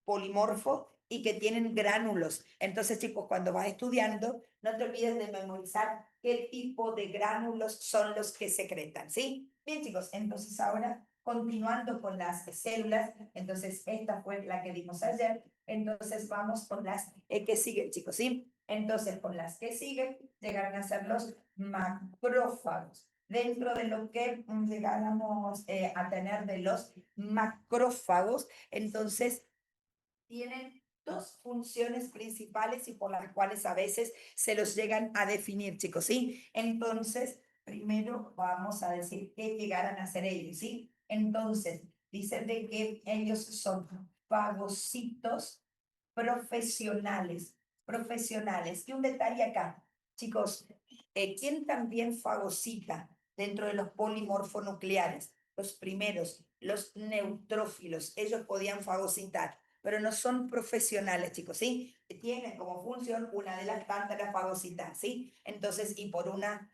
Speaker 1: polimorfo y que tienen gránulos. Entonces, chicos, cuando vas estudiando, no te olvides de memorizar qué tipo de gránulos son los que secretan, ¿sí? Bien, chicos, entonces ahora continuando con las células, entonces esta fue la que vimos ayer, entonces vamos con las que siguen, chicos, ¿sí? Entonces con las que siguen llegaron a ser los macrófagos. Dentro de lo que llegáramos a tener de los macrófagos, entonces tienen dos funciones principales y por las cuales a veces se los llegan a definir, chicos, ¿sí? Entonces, primero vamos a decir qué llegaran a ser ellos, ¿sí? Entonces, dicen de que ellos son fagocitos profesionales, profesionales. Y un detalle acá, chicos, ¿quién también fagocita? dentro de los polimorfonucleares, los primeros, los neutrófilos, ellos podían fagocitar, pero no son profesionales, chicos, ¿sí? Tienen como función una de las tantas la fagocitar, ¿sí? Entonces, y por una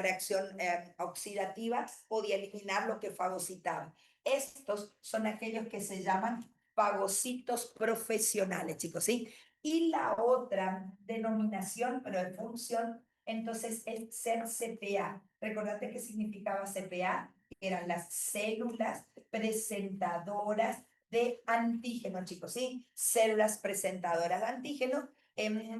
Speaker 1: reacción oxidativa podía eliminar lo que fagocitaba. Estos son aquellos que se llaman fagocitos profesionales, chicos, ¿sí? Y la otra denominación, pero de función, entonces es ser CPA. Recordate qué significaba CPA, que eran las células presentadoras de antígeno, chicos, ¿sí? Células presentadoras de antígeno.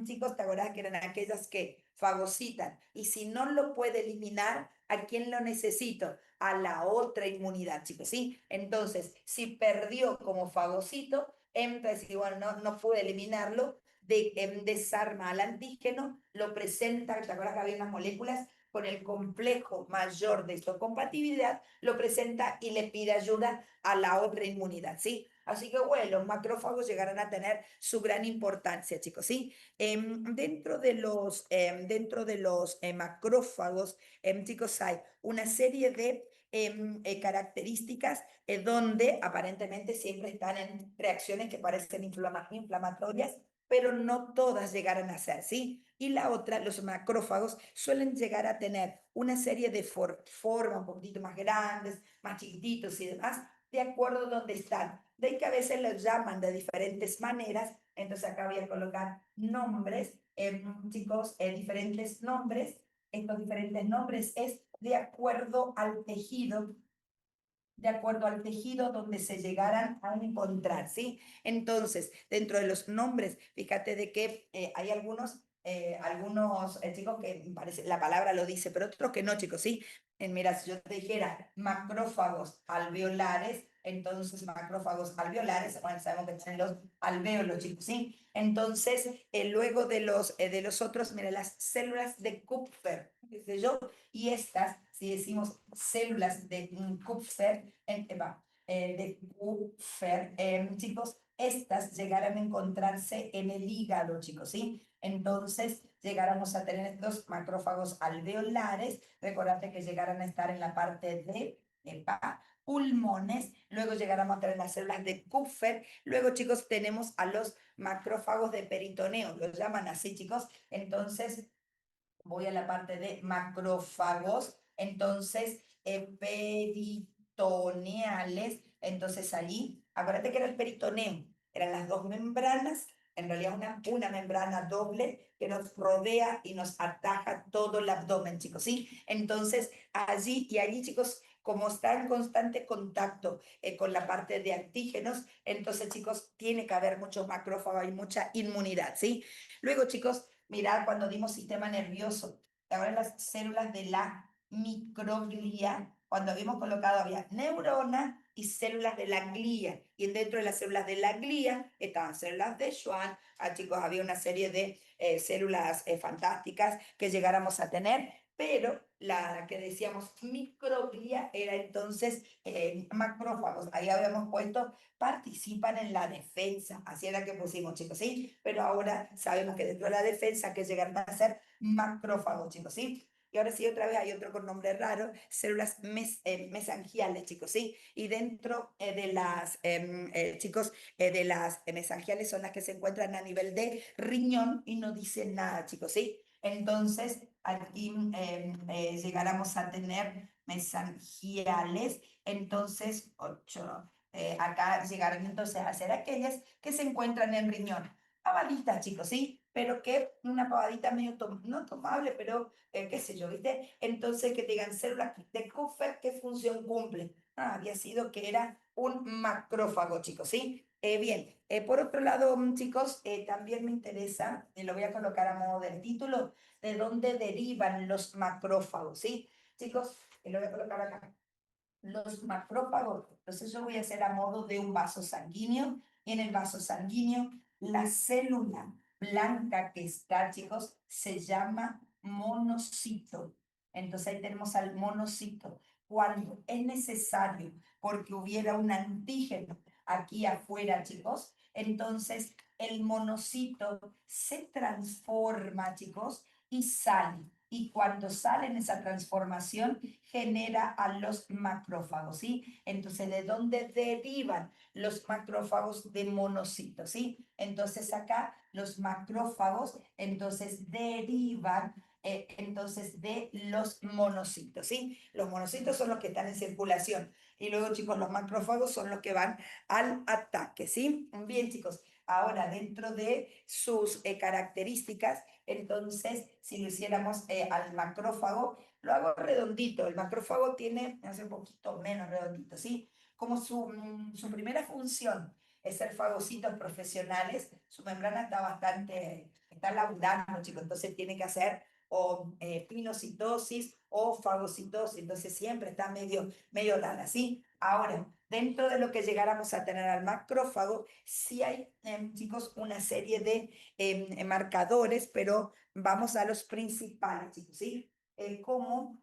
Speaker 1: Chicos, ¿te acuerdas que eran aquellas que fagocitan? Y si no lo puede eliminar, ¿a quién lo necesito? A la otra inmunidad, chicos, ¿sí? Entonces, si perdió como fagocito, entonces igual no puede eliminarlo, desarma al antígeno, lo presenta, ¿te acuerdas que había unas moléculas? Con el complejo mayor de histocompatibilidad, lo presenta y le pide ayuda a la otra inmunidad, ¿sí? Así que bueno, los macrófagos llegarán a tener su gran importancia, chicos, ¿sí? Dentro de los macrófagos, chicos, hay una serie de características donde aparentemente siempre están en reacciones que parecen inflamatorias, pero no todas llegaran a ser, ¿sí? Y la otra, los macrófagos suelen llegar a tener una serie de formas un poquito más grandes, más chiquititos y demás, de acuerdo a dónde están. De ahí que a veces los llaman de diferentes maneras, entonces acá voy a colocar nombres, chicos, diferentes nombres. Estos diferentes nombres es de acuerdo al tejido donde se llegaran a encontrar, ¿sí? Entonces, dentro de los nombres, fíjate de que hay algunos chicos que parece, la palabra lo dice, pero otros que no, chicos, ¿sí? Mira, si yo te dijera macrófagos alveolares, entonces macrófagos alveolares, bueno, sabemos que tienen los alvéolos, chicos, ¿sí? Entonces, luego de los otros, mira, las células de Kupfer, qué sé yo, y estas, si decimos células de Kupfer, chicos, estas llegarán a encontrarse en el hígado, chicos, ¿sí? Entonces, llegáramos a tener estos macrófagos alveolares, recordate que llegarán a estar en la parte de pulmones, luego llegáramos a tener las células de Kupfer, luego, chicos, tenemos a los macrófagos de peritoneo, los llaman así, chicos, entonces voy a la parte de macrófagos, entonces peritoneales, entonces allí, acuérdate que era el peritoneo, eran las dos membranas, en realidad una membrana doble que nos rodea y nos ataja todo el abdomen, chicos, ¿sí? Entonces allí, chicos, como está en constante contacto con la parte de antígenos, entonces, chicos, tiene que haber muchos macrófagos y mucha inmunidad, ¿sí? Luego, chicos, mirad cuando dimos sistema nervioso, ahora las células de la microglia, cuando habíamos colocado había neuronas y células de la glía, y dentro de las células de la glía estaban células de Schwann, chicos, había una serie de células fantásticas que llegáramos a tener, pero la que decíamos microglia era entonces macrófagos, ahí habíamos puesto participan en la defensa, así era que pusimos, chicos, ¿sí? Pero ahora sabemos que dentro de la defensa que llegan a ser macrófagos, chicos, ¿sí? Y ahora sí, otra vez hay otro con nombre raro, células mesangiales, chicos, ¿sí? Y dentro de las, chicos, de las mesangiales son las que se encuentran a nivel de riñón y no dicen nada, chicos, ¿sí? Entonces, aquí llegáramos a tener mesangiales, entonces, 8, acá llegaron entonces a ser aquellas que se encuentran en riñón. Pavaditas, chicos, ¿sí? Pero que una pavadita medio, no tomable, pero qué sé yo, ¿viste? Entonces que te digan células de Kupfer, ¿qué función cumple? Había sido que era un macrófago, chicos, ¿sí? Bien, por otro lado, chicos, también me interesa, y lo voy a colocar a modo del título, de dónde derivan los macrófagos, ¿sí? Chicos, lo voy a colocar acá los macrófagos. Entonces yo voy a hacer a modo de un vaso sanguíneo. Y en el vaso sanguíneo, la célula blanca que está, chicos, se llama monocito. Entonces ahí tenemos al monocito. Cuando es necesario, porque hubiera un antígeno aquí afuera, chicos, entonces el monocito se transforma, chicos, y sale. y cuando sale en esa transformación genera a los macrófagos, ¿sí? Entonces, ¿de dónde derivan los macrófagos? De monocitos, ¿sí? Entonces, acá los macrófagos, entonces, derivan entonces de los monocitos, ¿sí? Los monocitos son los que están en circulación y luego, chicos, los macrófagos son los que van al ataque, ¿sí? Bien, chicos, ahora dentro de sus características, entonces, si lo hiciéramos al macrófago, lo hago redondito. El macrófago tiene, hace un poquito menos redondito, ¿sí? Como su primera función es ser fagocitos profesionales, su membrana está laburando, chicos, entonces tiene que hacer o pinocitosis o fagocitosis, entonces siempre está medio larga, ¿sí? Ahora, dentro de lo que llegáramos a tener al macrófago, sí hay, chicos, una serie de marcadores, pero vamos a los principales, chicos, ¿sí? Cómo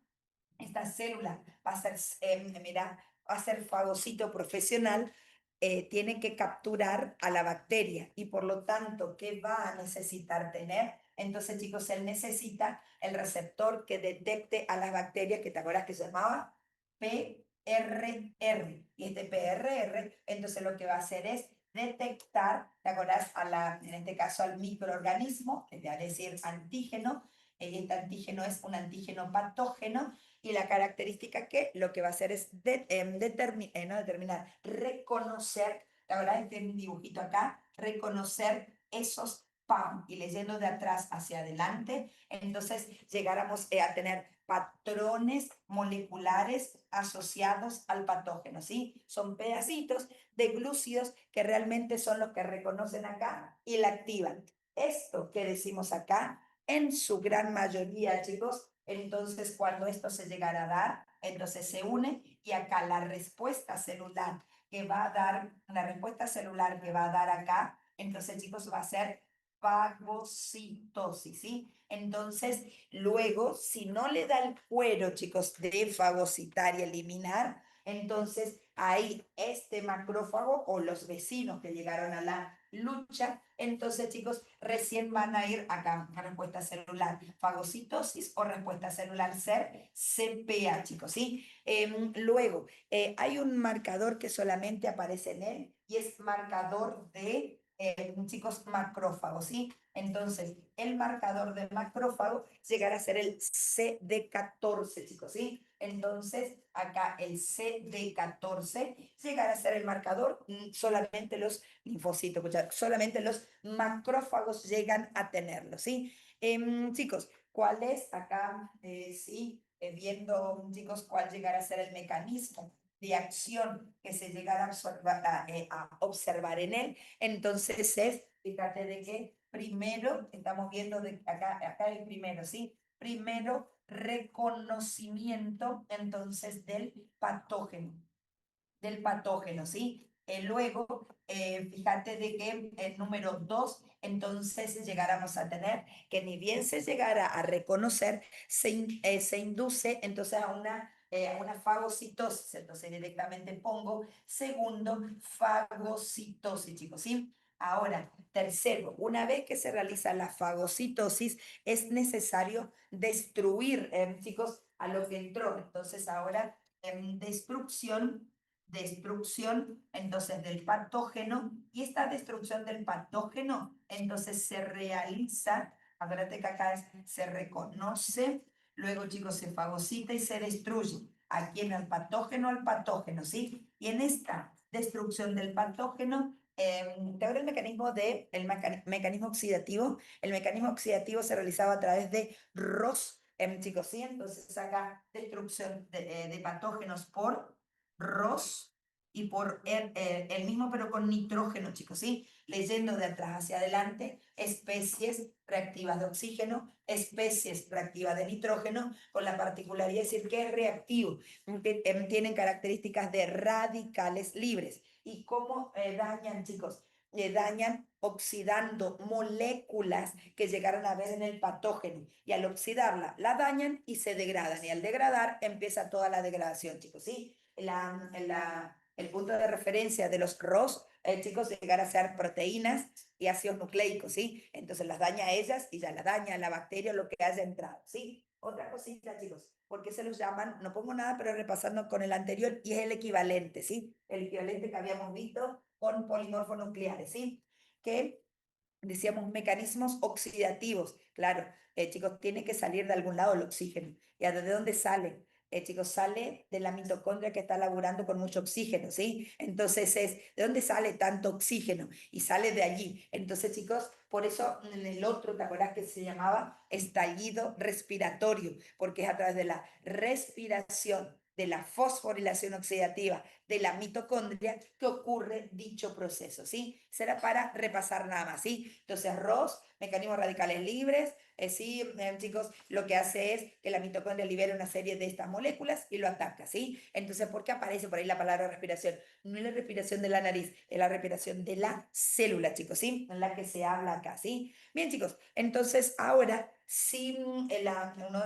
Speaker 1: esta célula va a ser, mira, va a ser fagocito profesional, tiene que capturar a la bacteria y por lo tanto, ¿qué va a necesitar tener? Entonces, chicos, él necesita el receptor que detecte a las bacterias, que te acuerdas que se llamaba PRR. Y este PRR, entonces lo que va a hacer es detectar, ¿te acuerdas? En este caso al microorganismo, que te va a decir antígeno, este antígeno es un antígeno patógeno, y la característica que lo que va a hacer es no determinar, reconocer, la verdad es que un dibujito acá, reconocer esos PAM y leyendo de atrás hacia adelante, entonces llegáramos a tener patrones moleculares asociados al patógeno, ¿sí? Son pedacitos de glúcidos que realmente son los que reconocen acá y la activan. Esto que decimos acá, en su gran mayoría, chicos, entonces cuando esto se llegara a dar, entonces se une y acá la respuesta celular que va a dar, la respuesta celular que va a dar acá, entonces chicos va a ser fagocitosis, ¿sí? Entonces, luego, si no le da el cuero, chicos, de fagocitar y eliminar, entonces ahí este macrófago o los vecinos que llegaron a la lucha, entonces chicos, recién van a ir acá a respuesta celular fagocitosis o respuesta celular SER, CPA, chicos, ¿sí? Luego, hay un marcador que solamente aparece en él y es marcador de, chicos, macrófagos, ¿sí? Entonces, el marcador de macrófago llegará a ser el CD14, chicos, ¿sí? Entonces, acá el CD14 llegará a ser el marcador, solamente los linfocitos, solamente los macrófagos llegan a tenerlo, ¿sí? Chicos, ¿cuál es acá, sí, viendo, chicos, cuál llegará a ser el mecanismo de acción que se llegará a observar en él? Entonces es, fíjate de que primero, estamos viendo de acá el primero, ¿sí? Primero, reconocimiento entonces del patógeno, ¿sí? Luego, fíjate de que el número 2, entonces llegáramos a tener que ni bien se llegara a reconocer, se induce entonces a una fagocitosis, entonces directamente pongo segundo, fagocitosis, chicos, ¿sí? Ahora, tercero, una vez que se realiza la fagocitosis, es necesario destruir, chicos, a lo que entró. Entonces, ahora, destrucción entonces del patógeno, y esta destrucción del patógeno entonces se realiza, acuérdate que acá se reconoce, luego chicos se fagocita y se destruye, aquí en el patógeno, ¿sí? Y en esta destrucción del patógeno, te hablo el mecanismo mecanismo oxidativo. El mecanismo oxidativo se realizaba a través de ROS, chicos, ¿sí? Entonces acá destrucción de patógenos por ROS y por el mismo, pero con nitrógeno, chicos, ¿sí? Leyendo de atrás hacia adelante, especies reactivas de oxígeno, especies reactivas de nitrógeno, con la particularidad de decir que es reactivo, tienen características de radicales libres. ¿Y cómo dañan, chicos? Dañan oxidando moléculas que llegaron a ver en el patógeno, y al oxidarla la dañan y se degradan, y al degradar empieza toda la degradación, chicos, ¿sí? El punto de referencia de los ROS, chicos, llegar a ser proteínas y ácidos nucleicos, ¿sí? Entonces las daña a ellas y ya la daña a la bacteria, lo que haya entrado, ¿sí? Otra cosita, chicos, porque se los llaman, no pongo nada, pero repasando con el anterior, y es el equivalente, ¿sí? El equivalente que habíamos visto con polimorfos nucleares, ¿sí? Que decíamos mecanismos oxidativos. Claro, chicos, tiene que salir de algún lado el oxígeno. ¿Y de dónde sale? Chicos, sale de la mitocondria que está laburando con mucho oxígeno, ¿sí? Entonces ¿de dónde sale tanto oxígeno? Y sale de allí. Entonces, chicos, por eso en el otro, ¿te acuerdas que se llamaba estallido respiratorio? Porque es a través de la respiración, de la fosforilación oxidativa de la mitocondria que ocurre dicho proceso, ¿sí? Será para repasar nada más, ¿sí? Entonces, ROS, mecanismos radicales libres, sí, chicos, lo que hace es que la mitocondria libera una serie de estas moléculas y lo ataca, ¿sí? Entonces, ¿por qué aparece por ahí la palabra respiración? No es la respiración de la nariz, es la respiración de la célula, chicos, ¿sí? En la que se habla acá, ¿sí? Bien, chicos, entonces ahora si uno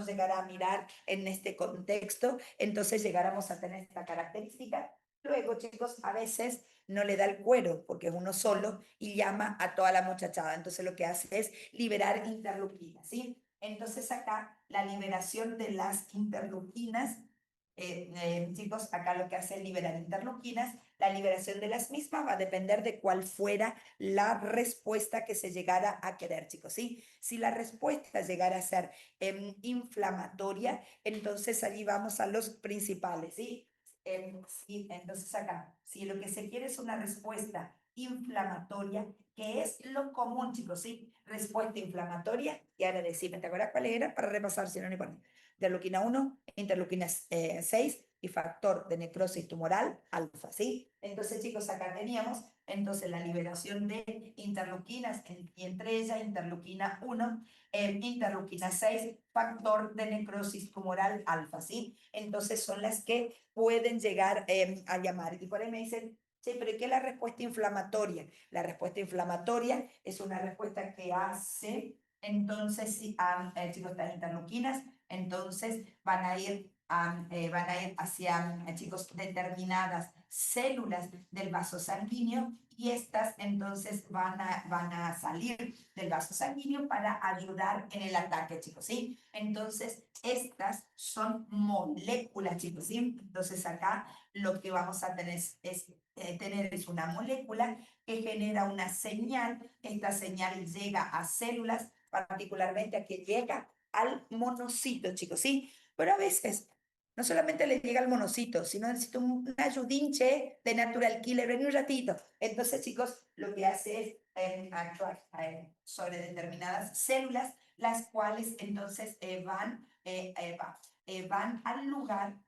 Speaker 1: llegara a mirar en este contexto, entonces llegáramos a tener esta característica. Luego, chicos, a veces no le da el cuero porque es uno solo y llama a toda la muchachada. Entonces lo que hace es liberar interleuquinas, ¿sí? Entonces acá la liberación de las interleuquinas, chicos, acá lo que hace es liberar interleuquinas. La liberación de las mismas va a depender de cuál fuera la respuesta que se llegara a querer, chicos, ¿sí? Si la respuesta llegara a ser inflamatoria, entonces allí vamos a los principales, ¿sí? Sí, entonces acá, si lo que se quiere es una respuesta inflamatoria, que es lo común, chicos, ¿sí? Respuesta inflamatoria, y ahora decime, ¿te acuerdas cuál era? Para repasar, si no, ni ponen. Interleuquina 1, interleuquina 6 y factor de necrosis tumoral alfa, ¿sí? Entonces, chicos, acá teníamos entonces la liberación de interleuquinas, y entre ellas interleuquina 1, interleuquina 6, factor de necrosis tumoral alfa, ¿sí? Entonces son las que pueden llegar a llamar. Y por ahí me dicen, sí, pero ¿qué es la respuesta inflamatoria? La respuesta inflamatoria es una respuesta que hace, entonces, si, chicos, estas interleuquinas, entonces van a ir hacia, chicos, determinadas células del vaso sanguíneo y estas entonces van a salir del vaso sanguíneo para ayudar en el ataque, chicos, ¿sí? Entonces, estas son moléculas, chicos, ¿sí? Entonces, acá lo que vamos a tener es una molécula que genera una señal. Esta señal llega a células, particularmente a que llega al monocito, chicos, ¿sí? Pero a veces no solamente le llega al monocito, sino necesito un ayudinche de Natural Killer en un ratito. Entonces, chicos, lo que hace es actuar sobre determinadas células, las cuales entonces van al lugar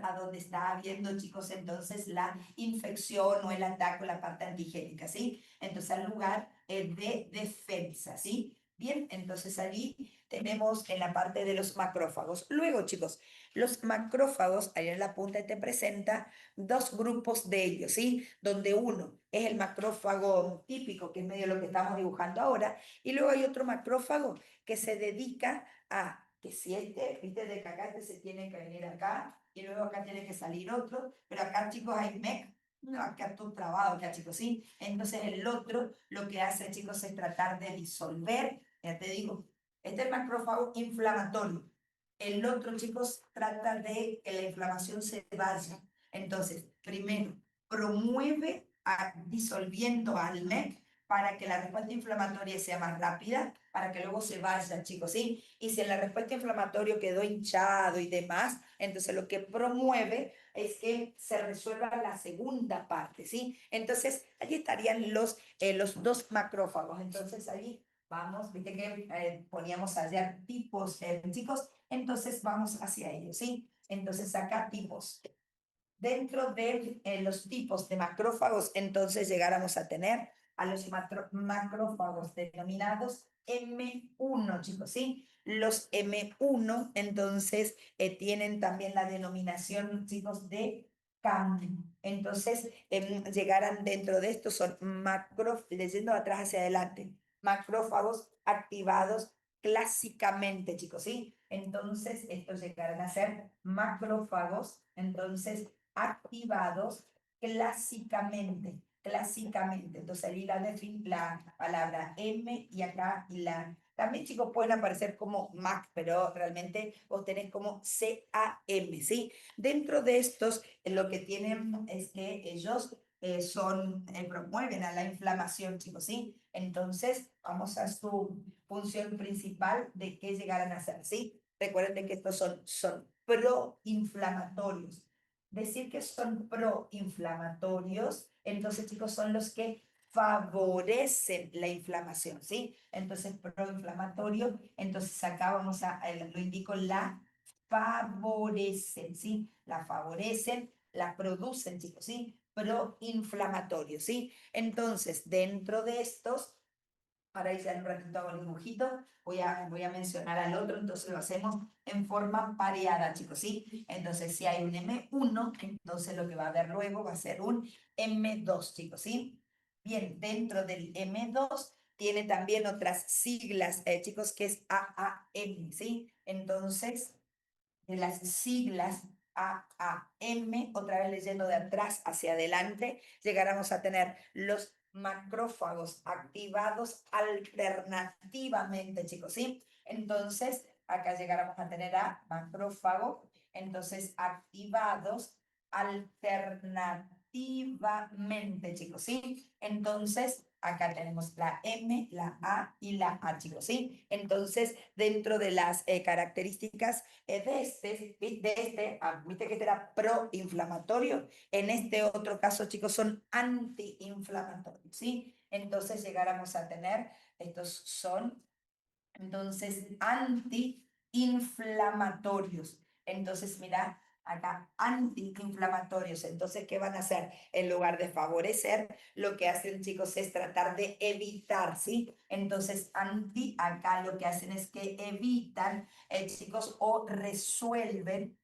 Speaker 1: a donde está habiendo, chicos, entonces la infección o el ataque o la parte antigénica, ¿sí? Entonces al lugar de defensa, ¿sí? Bien, entonces allí tenemos en la parte de los macrófagos. Luego, chicos, los macrófagos, ahí en la punta te presenta dos grupos de ellos, ¿sí? Donde uno es el macrófago típico, que es medio lo que estamos dibujando ahora, y luego hay otro macrófago que se dedica a que si viste, de que acá se tiene que venir acá, y luego acá tiene que salir otro, pero acá, chicos, hay MEC, no, acá todo trabado, acá, chicos, ¿sí? Entonces el otro lo que hace, chicos, es tratar de disolver, ya te digo, este es el macrófago inflamatorio. El otro, chicos, trata de que la inflamación se vaya. Entonces, primero, promueve disolviendo al MEC para que la respuesta inflamatoria sea más rápida, para que luego se vaya, chicos, ¿sí? Y si en la respuesta inflamatoria quedó hinchado y demás, entonces lo que promueve es que se resuelva la segunda parte, ¿sí? Entonces, allí estarían los dos macrófagos. Entonces, allí vamos, viste que poníamos ayer tipos, chicos, entonces vamos hacia ellos, ¿sí? Entonces, acá tipos. Dentro de los tipos de macrófagos, entonces llegáramos a tener a los macrófagos denominados M1, chicos, ¿sí? Los M1, entonces, tienen también la denominación, chicos, de CAM. Entonces, llegarán dentro de estos, son leyendo atrás hacia adelante, macrófagos activados clásicamente, chicos, ¿sí? Entonces, estos llegarán a ser macrófagos, entonces, activados clásicamente. Entonces ahí la palabra M y acá También, chicos, pueden aparecer como MAC, pero realmente vos tenés como CAM, ¿sí? Dentro de estos, lo que tienen es que ellos promueven a la inflamación, chicos, ¿sí? Entonces, vamos a su función principal de qué llegarán a ser, ¿sí? Recuerden que estos son proinflamatorios. Decir que son proinflamatorios, entonces, chicos, son los que favorecen la inflamación, ¿sí? Entonces, proinflamatorio, entonces acá vamos lo indico, la favorecen, ¿sí? La favorecen, la producen, chicos, ¿sí? Proinflamatorio, ¿sí? Entonces, dentro de estos, para ir ya un ratito hago el dibujito, voy a mencionar al otro, entonces lo hacemos en forma pareada, chicos, ¿sí? Entonces, si hay un M1, entonces lo que va a haber luego va a ser un M2, chicos, ¿sí? Bien, dentro del M2 tiene también otras siglas, chicos, que es AAM, ¿sí? Entonces, de las siglas AAM, otra vez leyendo de atrás hacia adelante, llegáramos a tener los macrófagos activados alternativamente, chicos, ¿sí? Entonces, acá llegáramos a tener a macrófago, entonces activados alternativamente, chicos, ¿sí? Entonces, acá tenemos la M, la A y la A, chicos, ¿sí? Entonces, dentro de las características viste que este era proinflamatorio, en este otro caso, chicos, son antiinflamatorios, ¿sí? Entonces llegáramos a tener, estos son, entonces, antiinflamatorios. Entonces, mira, acá, antiinflamatorios. Entonces, ¿qué van a hacer? En lugar de favorecer, lo que hacen, chicos, es tratar de evitar, ¿sí? Entonces, acá lo que hacen es que evitan, chicos, o resuelven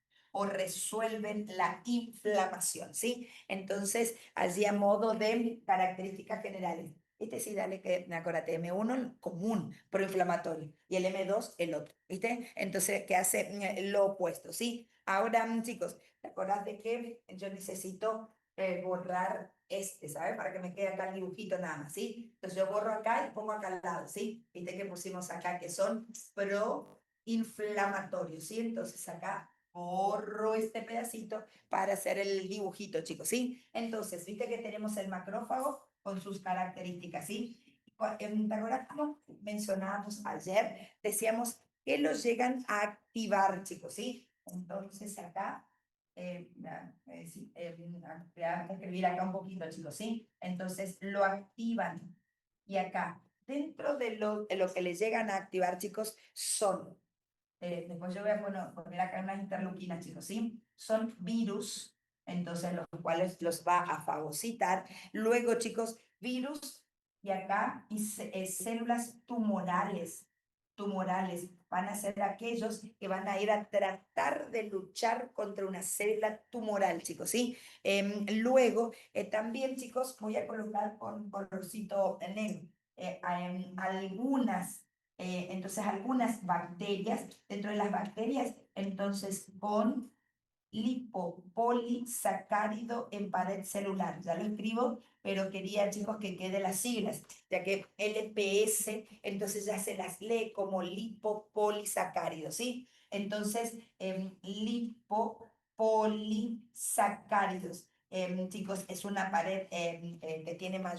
Speaker 1: la inflamación, ¿sí? Entonces, allí a modo de características generales. ¿Viste? Sí, dale, que acuérdate, M1 el común, proinflamatorio, y el M2 el otro, ¿viste? Entonces, ¿qué hace lo opuesto? ¿Sí? Ahora, chicos, ¿te acordás de que yo necesito borrar este, ¿sabes? Para que me quede acá el dibujito nada más, ¿sí? Entonces yo borro acá y pongo acá al lado, ¿sí? ¿Viste que pusimos acá que son proinflamatorios, ¿sí? Entonces acá borro este pedacito para hacer el dibujito, chicos, ¿sí? Entonces, ¿viste que tenemos el macrófago con sus características, ¿sí? En Tagoras, como mencionábamos ayer, decíamos que los llegan a activar, chicos, ¿sí? Entonces acá, voy a escribir acá un poquito, chicos, ¿sí? Entonces lo activan. Y acá, dentro de lo que les llegan a activar, chicos, son, después yo voy a poner acá unas interleuquinas, chicos, ¿sí? Son virus, entonces los cuales los va a fagocitar. Luego, chicos, virus y acá células tumorales van a ser aquellos que van a ir a tratar de luchar contra una célula tumoral, chicos, ¿sí? Luego, también, chicos, voy a colocar con colorcito negro entonces algunas bacterias, dentro de las bacterias, entonces con lipopolisacárido en pared celular. Ya lo escribo, pero quería, chicos, que quede las siglas, ya que LPS, entonces ya se las lee como lipopolisacárido, ¿sí? Entonces, lipopolisacáridos, chicos, es una pared que tiene para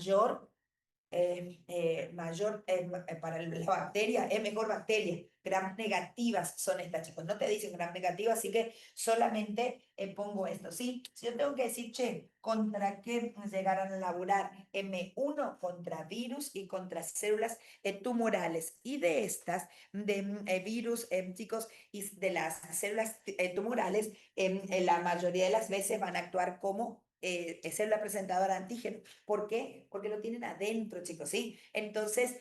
Speaker 1: la bacteria, es mejor bacteria. Gram negativas son estas, chicos. No te dicen gram negativas, así que solamente pongo esto, ¿sí? Si yo tengo que decir, che, ¿contra qué llegaron a laburar? M1 contra virus y contra células tumorales. Y de estas, de virus, chicos, y de las células tumorales, la mayoría de las veces van a actuar como célula presentadora de antígeno. ¿Por qué? Porque lo tienen adentro, chicos, ¿sí? Entonces,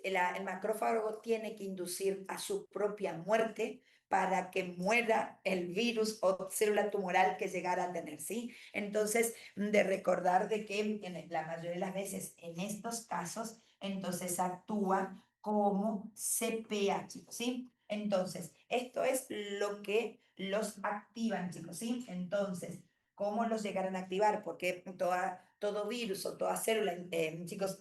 Speaker 1: el macrófago tiene que inducir a su propia muerte para que muera el virus o célula tumoral que llegara a tener, ¿sí? Entonces, de recordar de que en la mayoría de las veces en estos casos, entonces actúa como CPA, chicos, ¿sí? Entonces, esto es lo que los activan, chicos, ¿sí? Entonces, ¿cómo los llegaron a activar? Porque todo virus o toda célula, chicos,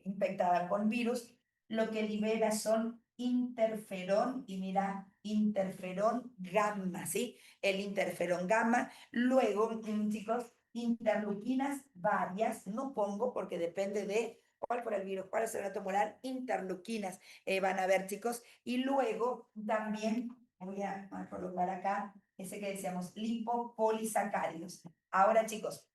Speaker 1: infectada con virus, lo que libera son interferón, y mira, interferón gamma, ¿sí? El interferón gamma. Luego, chicos, interleuquinas varias, no pongo porque depende de cuál fue el virus, cuál es el dato molar, interleuquinas van a ver, chicos. Y luego también voy a colocar acá ese que decíamos, lipopolisacáridos. Ahora, chicos,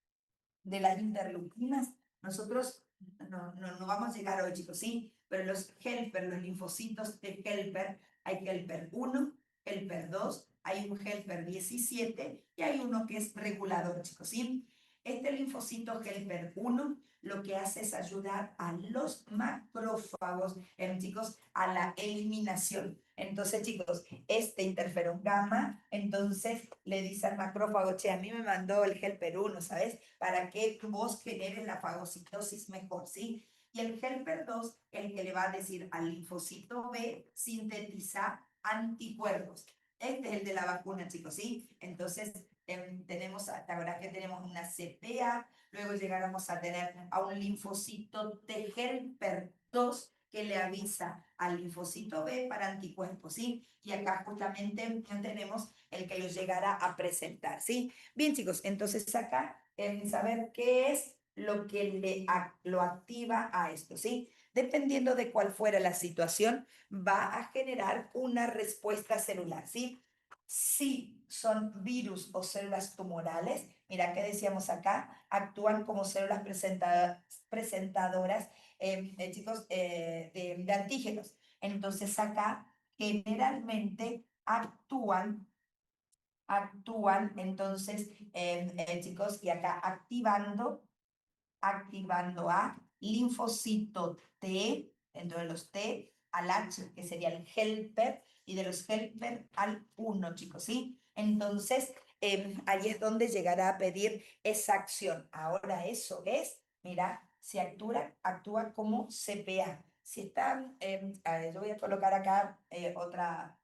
Speaker 1: de las interleuquinas, nosotros no vamos a llegar hoy, chicos, sí, pero los helper, los linfocitos de helper, hay helper 1, helper 2, hay un helper 17 y hay uno que es regulador, chicos, sí. Este linfocito helper 1 lo que hace es ayudar a los macrófagos, chicos, a la eliminación. Entonces, chicos, este interferón gamma, entonces le dice al macrófago, che, a mí me mandó el helper 1, ¿sabes? Para que vos generes la fagocitosis mejor, ¿sí? Y el helper 2, el que le va a decir al linfocito B, sintetiza anticuerpos. Este es el de la vacuna, chicos, ¿sí? Entonces, tenemos, hasta ahora que tenemos una CPA, luego llegáramos a tener a un linfocito T helper 2 que le avisa al linfocito B para anticuerpos, ¿sí? Y acá justamente tenemos el que los llegará a presentar, ¿sí? Bien, chicos, entonces acá saber qué es lo que lo activa a esto, ¿sí? Dependiendo de cuál fuera la situación, va a generar una respuesta celular, ¿sí? Si son virus o células tumorales, mira que decíamos acá, actúan como células presentadoras, chicos, de antígenos. Entonces acá generalmente actúan entonces, chicos, y acá activando a linfocito T, dentro de los T, al H, que sería el helper, y de los helper al 1, chicos, ¿sí? Entonces, ahí es donde llegará a pedir esa acción. Ahora eso es, mira, si actúa como CPA. Si están, a ver, yo voy a colocar acá otra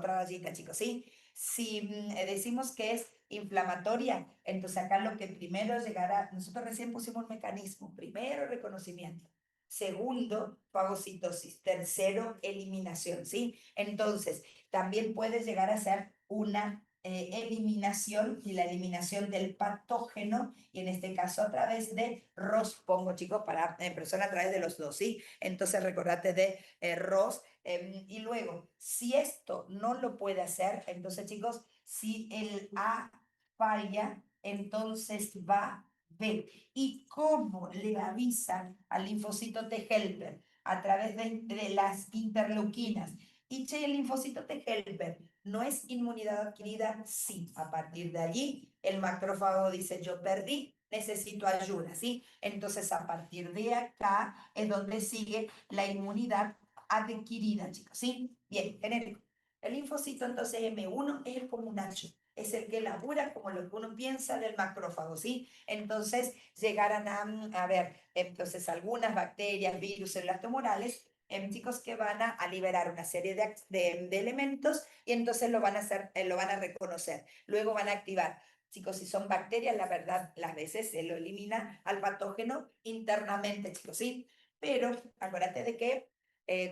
Speaker 1: rayita, chicos, ¿sí? Si decimos que es inflamatoria, entonces acá lo que primero llegará, nosotros recién pusimos un mecanismo, primero reconocimiento, segundo fagocitosis, tercero eliminación, ¿sí? Entonces, también puede llegar a ser una eliminación, y la eliminación del patógeno, y en este caso a través de ROS, pongo, chicos, para persona a través de los dos, ¿sí? Entonces recordate de ROS. Y luego, si esto no lo puede hacer, entonces, chicos, si el A falla, entonces va B. ¿Y cómo le avisan al linfocito T helper? A través de las interleuquinas. Y che, el linfocito T helper no es inmunidad adquirida, sí. A partir de allí, el macrófago dice, yo perdí, necesito ayuda, ¿sí? Entonces, a partir de acá es donde sigue la inmunidad adquirida, chicos, ¿sí? Bien, genérico. El linfocito, entonces, M1 es el comunacho, es el que labura como lo que uno piensa del macrófago, ¿sí? Entonces, llegarán a ver, entonces, algunas bacterias, virus, células tumorales, chicos, que van a liberar una serie de elementos y entonces lo van a hacer, lo van a reconocer. Luego van a activar. Chicos, si son bacterias, la verdad, las veces se lo elimina al patógeno internamente, chicos, ¿sí? Pero acuérdate de que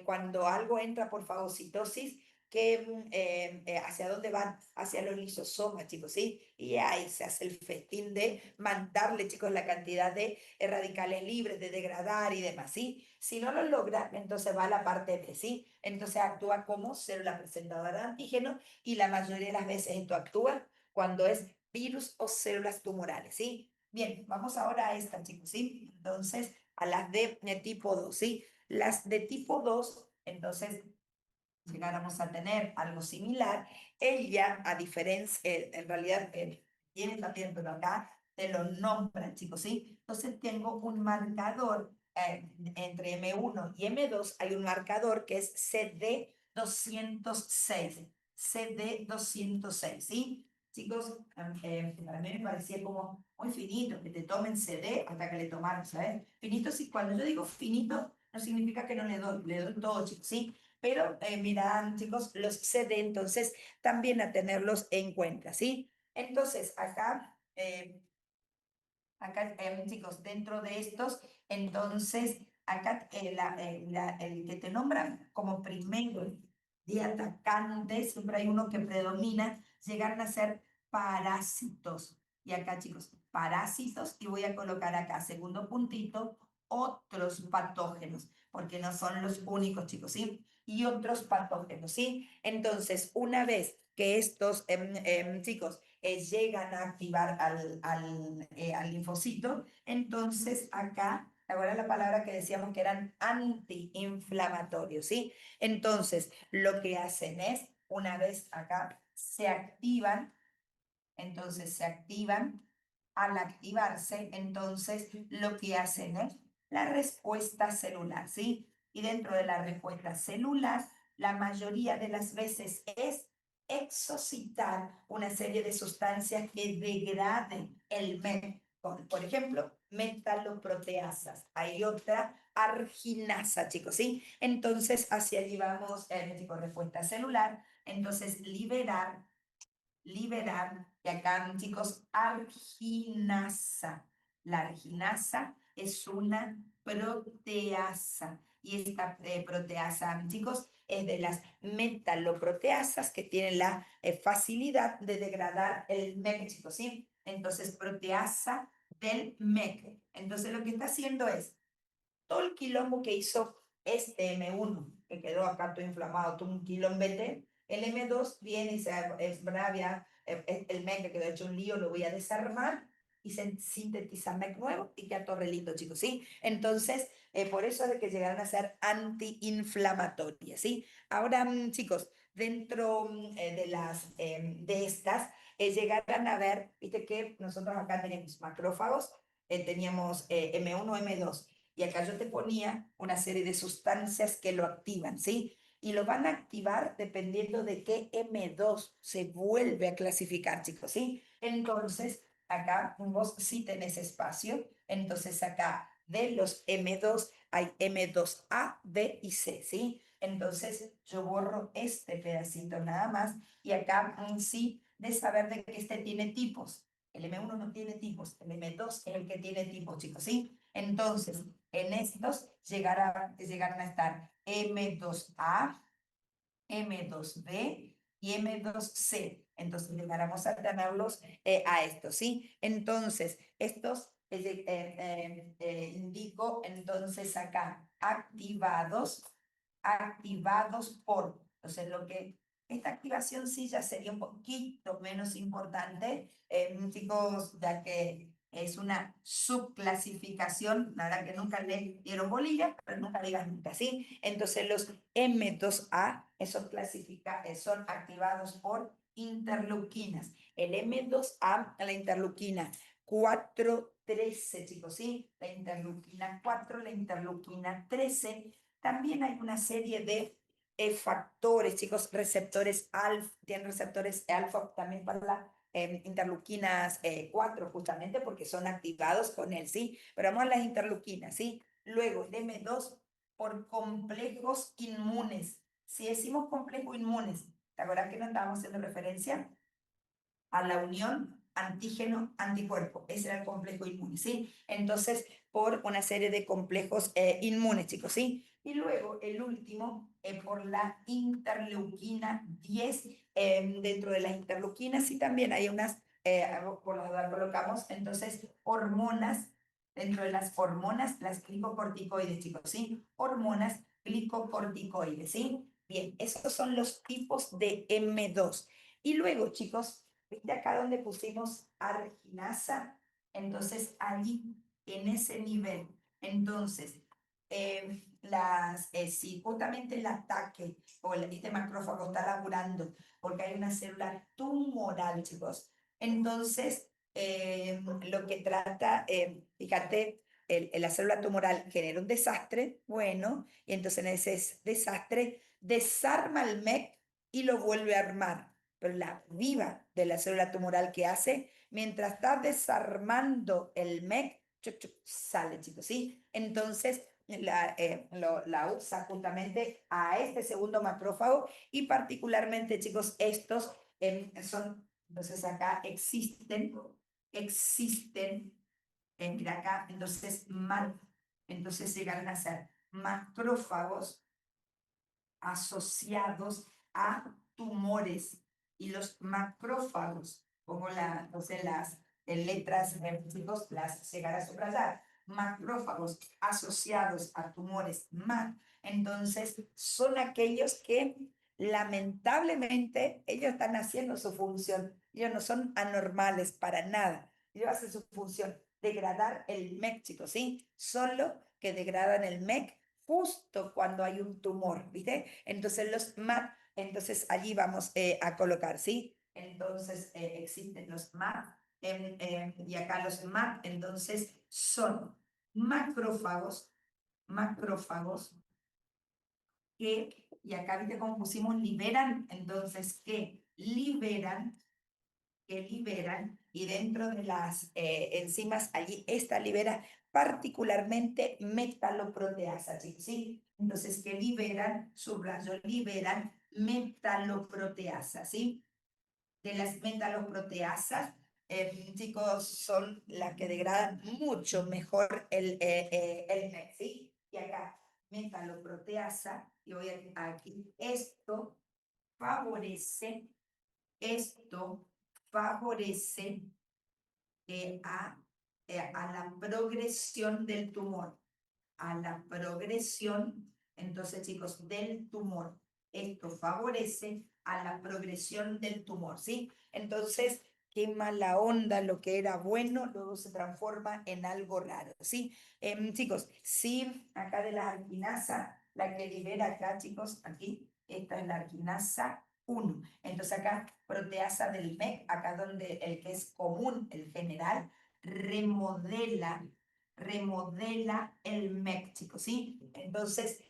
Speaker 1: cuando algo entra por fagocitosis, hacia dónde van, hacia los lisosomas, chicos, ¿sí? Y ahí se hace el festín de mandarle, chicos, la cantidad de radicales libres, de degradar y demás, ¿sí? Si no lo logra, entonces va a la parte B, ¿sí? Entonces actúa como célula presentadora de antígeno, y la mayoría de las veces esto actúa cuando es virus o células tumorales, ¿sí? Bien, vamos ahora a esta, chicos, ¿sí? Entonces, a las de tipo 2, ¿sí? Las de tipo 2, entonces, llegáramos a tener algo similar. Ella, a diferencia, en realidad, tiene también, pero acá te lo nombran, chicos, ¿sí? Entonces tengo un marcador entre M1 y M2, hay un marcador que es CD206. CD206, ¿sí? Chicos, a mí me parecía como muy finito que te tomen CD hasta que le tomaron, ¿sabes? Finito, sí, cuando yo digo finito, no significa que no le doy todo, chicos, ¿sí? Pero mirad, chicos, los CD, entonces también a tenerlos en cuenta, ¿sí? Entonces, acá, chicos, dentro de estos, entonces acá el que te nombran como primero de atacante, siempre hay uno que predomina, llegaron a ser parásitos. Y acá, chicos, parásitos, y voy a colocar acá, segundo puntito, otros patógenos, porque no son los únicos, chicos, ¿sí? Y otros patógenos, ¿sí? Entonces, una vez que estos chicos llegan a activar al linfocito, entonces acá, ahora la palabra que decíamos que eran antiinflamatorios, ¿sí? Entonces, lo que hacen es, una vez acá, se activan, entonces se activan, al activarse, entonces lo que hacen es la respuesta celular, ¿sí? Y dentro de la respuesta celular, la mayoría de las veces es exocitar una serie de sustancias que degraden el MET, por ejemplo, metaloproteasas. Hay otra arginasa, chicos, ¿sí? Entonces, hacia allí vamos, chicos, respuesta celular. Entonces, liberar, y acá, chicos, arginasa. La arginasa es una proteasa. Y esta proteasa, chicos, es de las metaloproteasas que tienen la facilidad de degradar el MEC, chicos, ¿sí? Entonces, proteasa del MEC. Entonces, lo que está haciendo es todo el quilombo que hizo este M1, que quedó acá todo inflamado, todo un quilombete, el M2 viene y se es bravia, el MEC que quedó hecho un lío, lo voy a desarmar y se sintetiza MEC nuevo y queda torrelito, chicos, ¿sí? Entonces, por eso es de que llegaron a ser antiinflamatorias, ¿sí? Ahora, chicos, dentro de estas, llegarán a ver, viste que nosotros acá tenemos macrófagos, teníamos M1, M2, y acá yo te ponía una serie de sustancias que lo activan, ¿sí? Y lo van a activar dependiendo de qué M2 se vuelve a clasificar, chicos, ¿sí? Entonces, acá vos sí tenés espacio, entonces acá de los M2 hay M2A, B y C, ¿sí? Entonces yo borro este pedacito nada más y acá sí de saber de que este tiene tipos. El M1 no tiene tipos, el M2 es el que tiene tipos, chicos, ¿sí? Entonces, en estos llegarán a estar M2A, M2B y M2C. Entonces, llegaremos a tenerlos a estos, ¿sí? Entonces, estos indico entonces acá activados por, entonces lo que esta activación sí ya sería un poquito menos importante, chicos, ya que es una subclasificación, la verdad que nunca le dieron bolilla, pero nunca digas nunca, ¿sí? Entonces los M2A, son activados por interleuquinas. El M2A, la interleuquina 4-13, chicos, ¿sí? La interleuquina 4, la interleuquina 13. También hay una serie de factores, chicos, receptores alfa, tienen receptores alfa también para la interleuquinas 4, justamente porque son activados con él, ¿sí? Pero vamos a las interleuquinas, ¿sí? Luego, el M2 por complejos inmunes. Si decimos complejos inmunes, ¿te acuerdas que no estábamos haciendo referencia a la unión antígeno-anticuerpo? Ese era el complejo inmune, ¿sí? Entonces, por una serie de complejos inmunes, chicos, ¿sí? Y luego, el último, por la interleuquina 10, dentro de las interleuquinas, y también hay unas, por las dudas colocamos, entonces, hormonas, dentro de las hormonas, las glicocorticoides, chicos, ¿sí? Hormonas glicocorticoides, ¿sí? Bien, esos son los tipos de M2. Y luego, chicos, ¿viste acá donde pusimos arginasa? Entonces, allí, en ese nivel, entonces, si justamente el ataque o este macrófago está laburando porque hay una célula tumoral, chicos, entonces, lo que trata, fíjate, la célula tumoral genera un desastre, bueno, y entonces en ese desastre desarma el MEC y lo vuelve a armar. Pero la viva de la célula tumoral que hace, mientras está desarmando el MEC, sale, chicos, ¿sí? Entonces, la usa justamente a este segundo macrófago y particularmente, chicos, estos son, entonces acá existen, mira acá, entonces entonces llegarán a ser macrófagos asociados a tumores y los macrófagos, pongo entonces las letras, chicos, las llegará a subrayar, macrófagos asociados a tumores entonces son aquellos que lamentablemente ellos están haciendo su función, ellos no son anormales para nada, ellos hacen su función, degradar el MEC, chicos, ¿sí? Solo que degradan el MEC justo cuando hay un tumor, ¿viste? Entonces los MAP, entonces allí vamos a colocar, ¿sí? Entonces existen los MAP y acá los MAP, entonces son macrófagos, macrófagos que, y acá viste cómo pusimos liberan, entonces que liberan, y dentro de las enzimas allí esta libera particularmente metaloproteasa, chicos, ¿sí? Entonces, que liberan, subrayo, liberan metaloproteasa, ¿sí? De las metaloproteasas, chicos, son las que degradan mucho mejor el MEC, ¿sí? Y acá, metaloproteasa, y voy aquí, esto favorece a la progresión del tumor, a la progresión, entonces chicos, del tumor. Esto favorece a la progresión del tumor, ¿sí? Entonces, qué mala onda, lo que era bueno, luego se transforma en algo raro, ¿sí? Chicos, sí, acá de la arquinasa, la que libera acá, chicos, aquí, esta es la arquinasa 1. Entonces acá, proteasa del MEC, acá donde el que es común, el general, remodela el MEC, chicos, ¿sí? Entonces,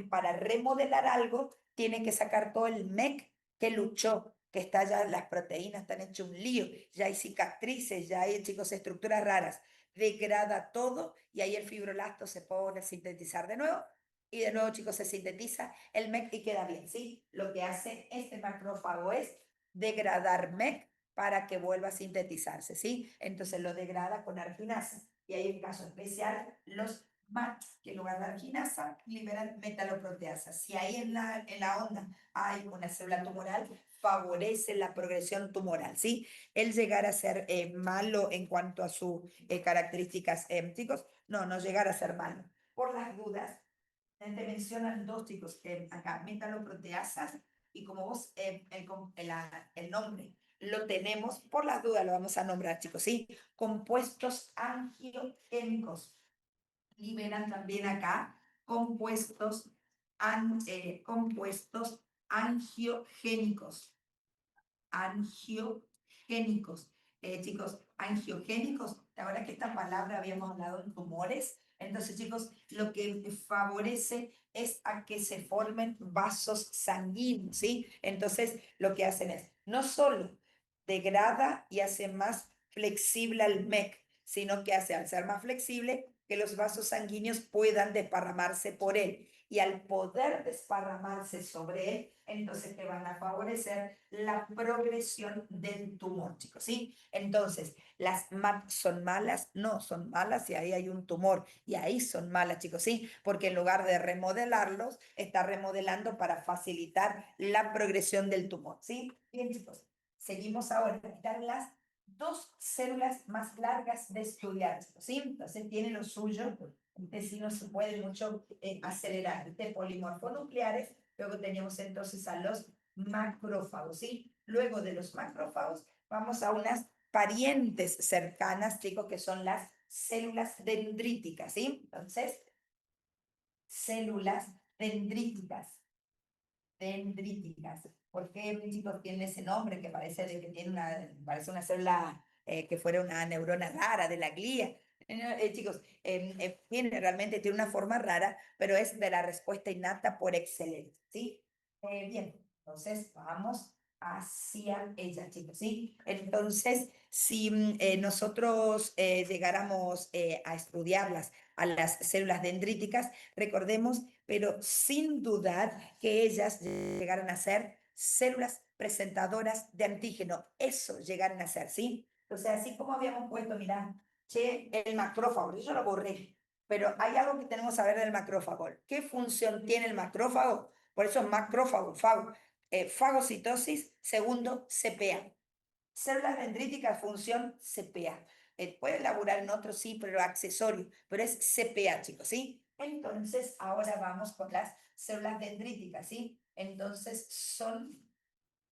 Speaker 1: para remodelar algo, tiene que sacar todo el MEC que luchó, que está ya, las proteínas están hechas un lío, ya hay cicatrices, ya hay, chicos, estructuras raras, degrada todo y ahí el fibroblasto se pone a sintetizar de nuevo y de nuevo, chicos, se sintetiza el MEC y queda bien, ¿sí? Lo que hace este macrófago es degradar MEC para que vuelva a sintetizarse, ¿sí? Entonces lo degrada con arginasa. Y hay un caso especial, los MAT, que en lugar de arginasa liberan metaloproteasa. Si ahí en la onda hay una célula tumoral, favorece la progresión tumoral, ¿sí? El llegar a ser malo en cuanto a sus características, chicos, no llegar a ser malo. Por las dudas, te mencionan dos, chicos, acá, metaloproteasas, y como vos, el nombre lo tenemos, por las dudas lo vamos a nombrar, chicos, ¿sí? Compuestos angiogénicos. Liberan también acá compuestos angiogénicos. Angiogénicos. Chicos, angiogénicos, ahora que esta palabra habíamos hablado en tumores, entonces chicos, lo que favorece es a que se formen vasos sanguíneos, ¿sí? Entonces, lo que hacen es, no solo degrada y hace más flexible al MEC, sino que hace, al ser más flexible, que los vasos sanguíneos puedan desparramarse por él. Y al poder desparramarse sobre él, entonces te van a favorecer la progresión del tumor, chicos, ¿sí? Entonces, ¿las MAP son malas? No, son malas y ahí hay un tumor. Y ahí son malas, chicos, ¿sí? Porque en lugar de remodelarlos, está remodelando para facilitar la progresión del tumor, ¿sí? Bien, chicos, seguimos ahora. Quitar las dos células más largas de estudiar, ¿sí? Entonces tiene lo suyo, si no se puede mucho acelerar, de polimorfonucleares. Luego tenemos entonces a los macrófagos, ¿sí? Luego de los macrófagos vamos a unas parientes cercanas, chicos, que son las células dendríticas, ¿sí? Entonces, células dendríticas. ¿Por qué, chicos, tiene ese nombre que parece de que tiene parece una célula que fuera una neurona rara de la glía? Chicos, realmente tiene una forma rara, pero es de la respuesta innata por excelencia, ¿sí? Bien, entonces vamos hacia ella, chicos, ¿sí? Entonces, si nosotros llegáramos a estudiarlas a las células dendríticas, recordemos, pero sin dudar que ellas llegaron a ser células presentadoras de antígeno, eso llegaron a ser, ¿sí? O sea, así como habíamos puesto, mirá, che, el macrófago, yo lo borré, pero hay algo que tenemos que saber del macrófago. ¿Qué función tiene el macrófago? Por eso macrófago, fagocitosis, segundo, CPA. Células dendríticas, función CPA. Puede elaborar en otro, sí, pero accesorio, pero es CPA, chicos, ¿sí? Entonces, ahora vamos con las células dendríticas, ¿sí? Entonces, son,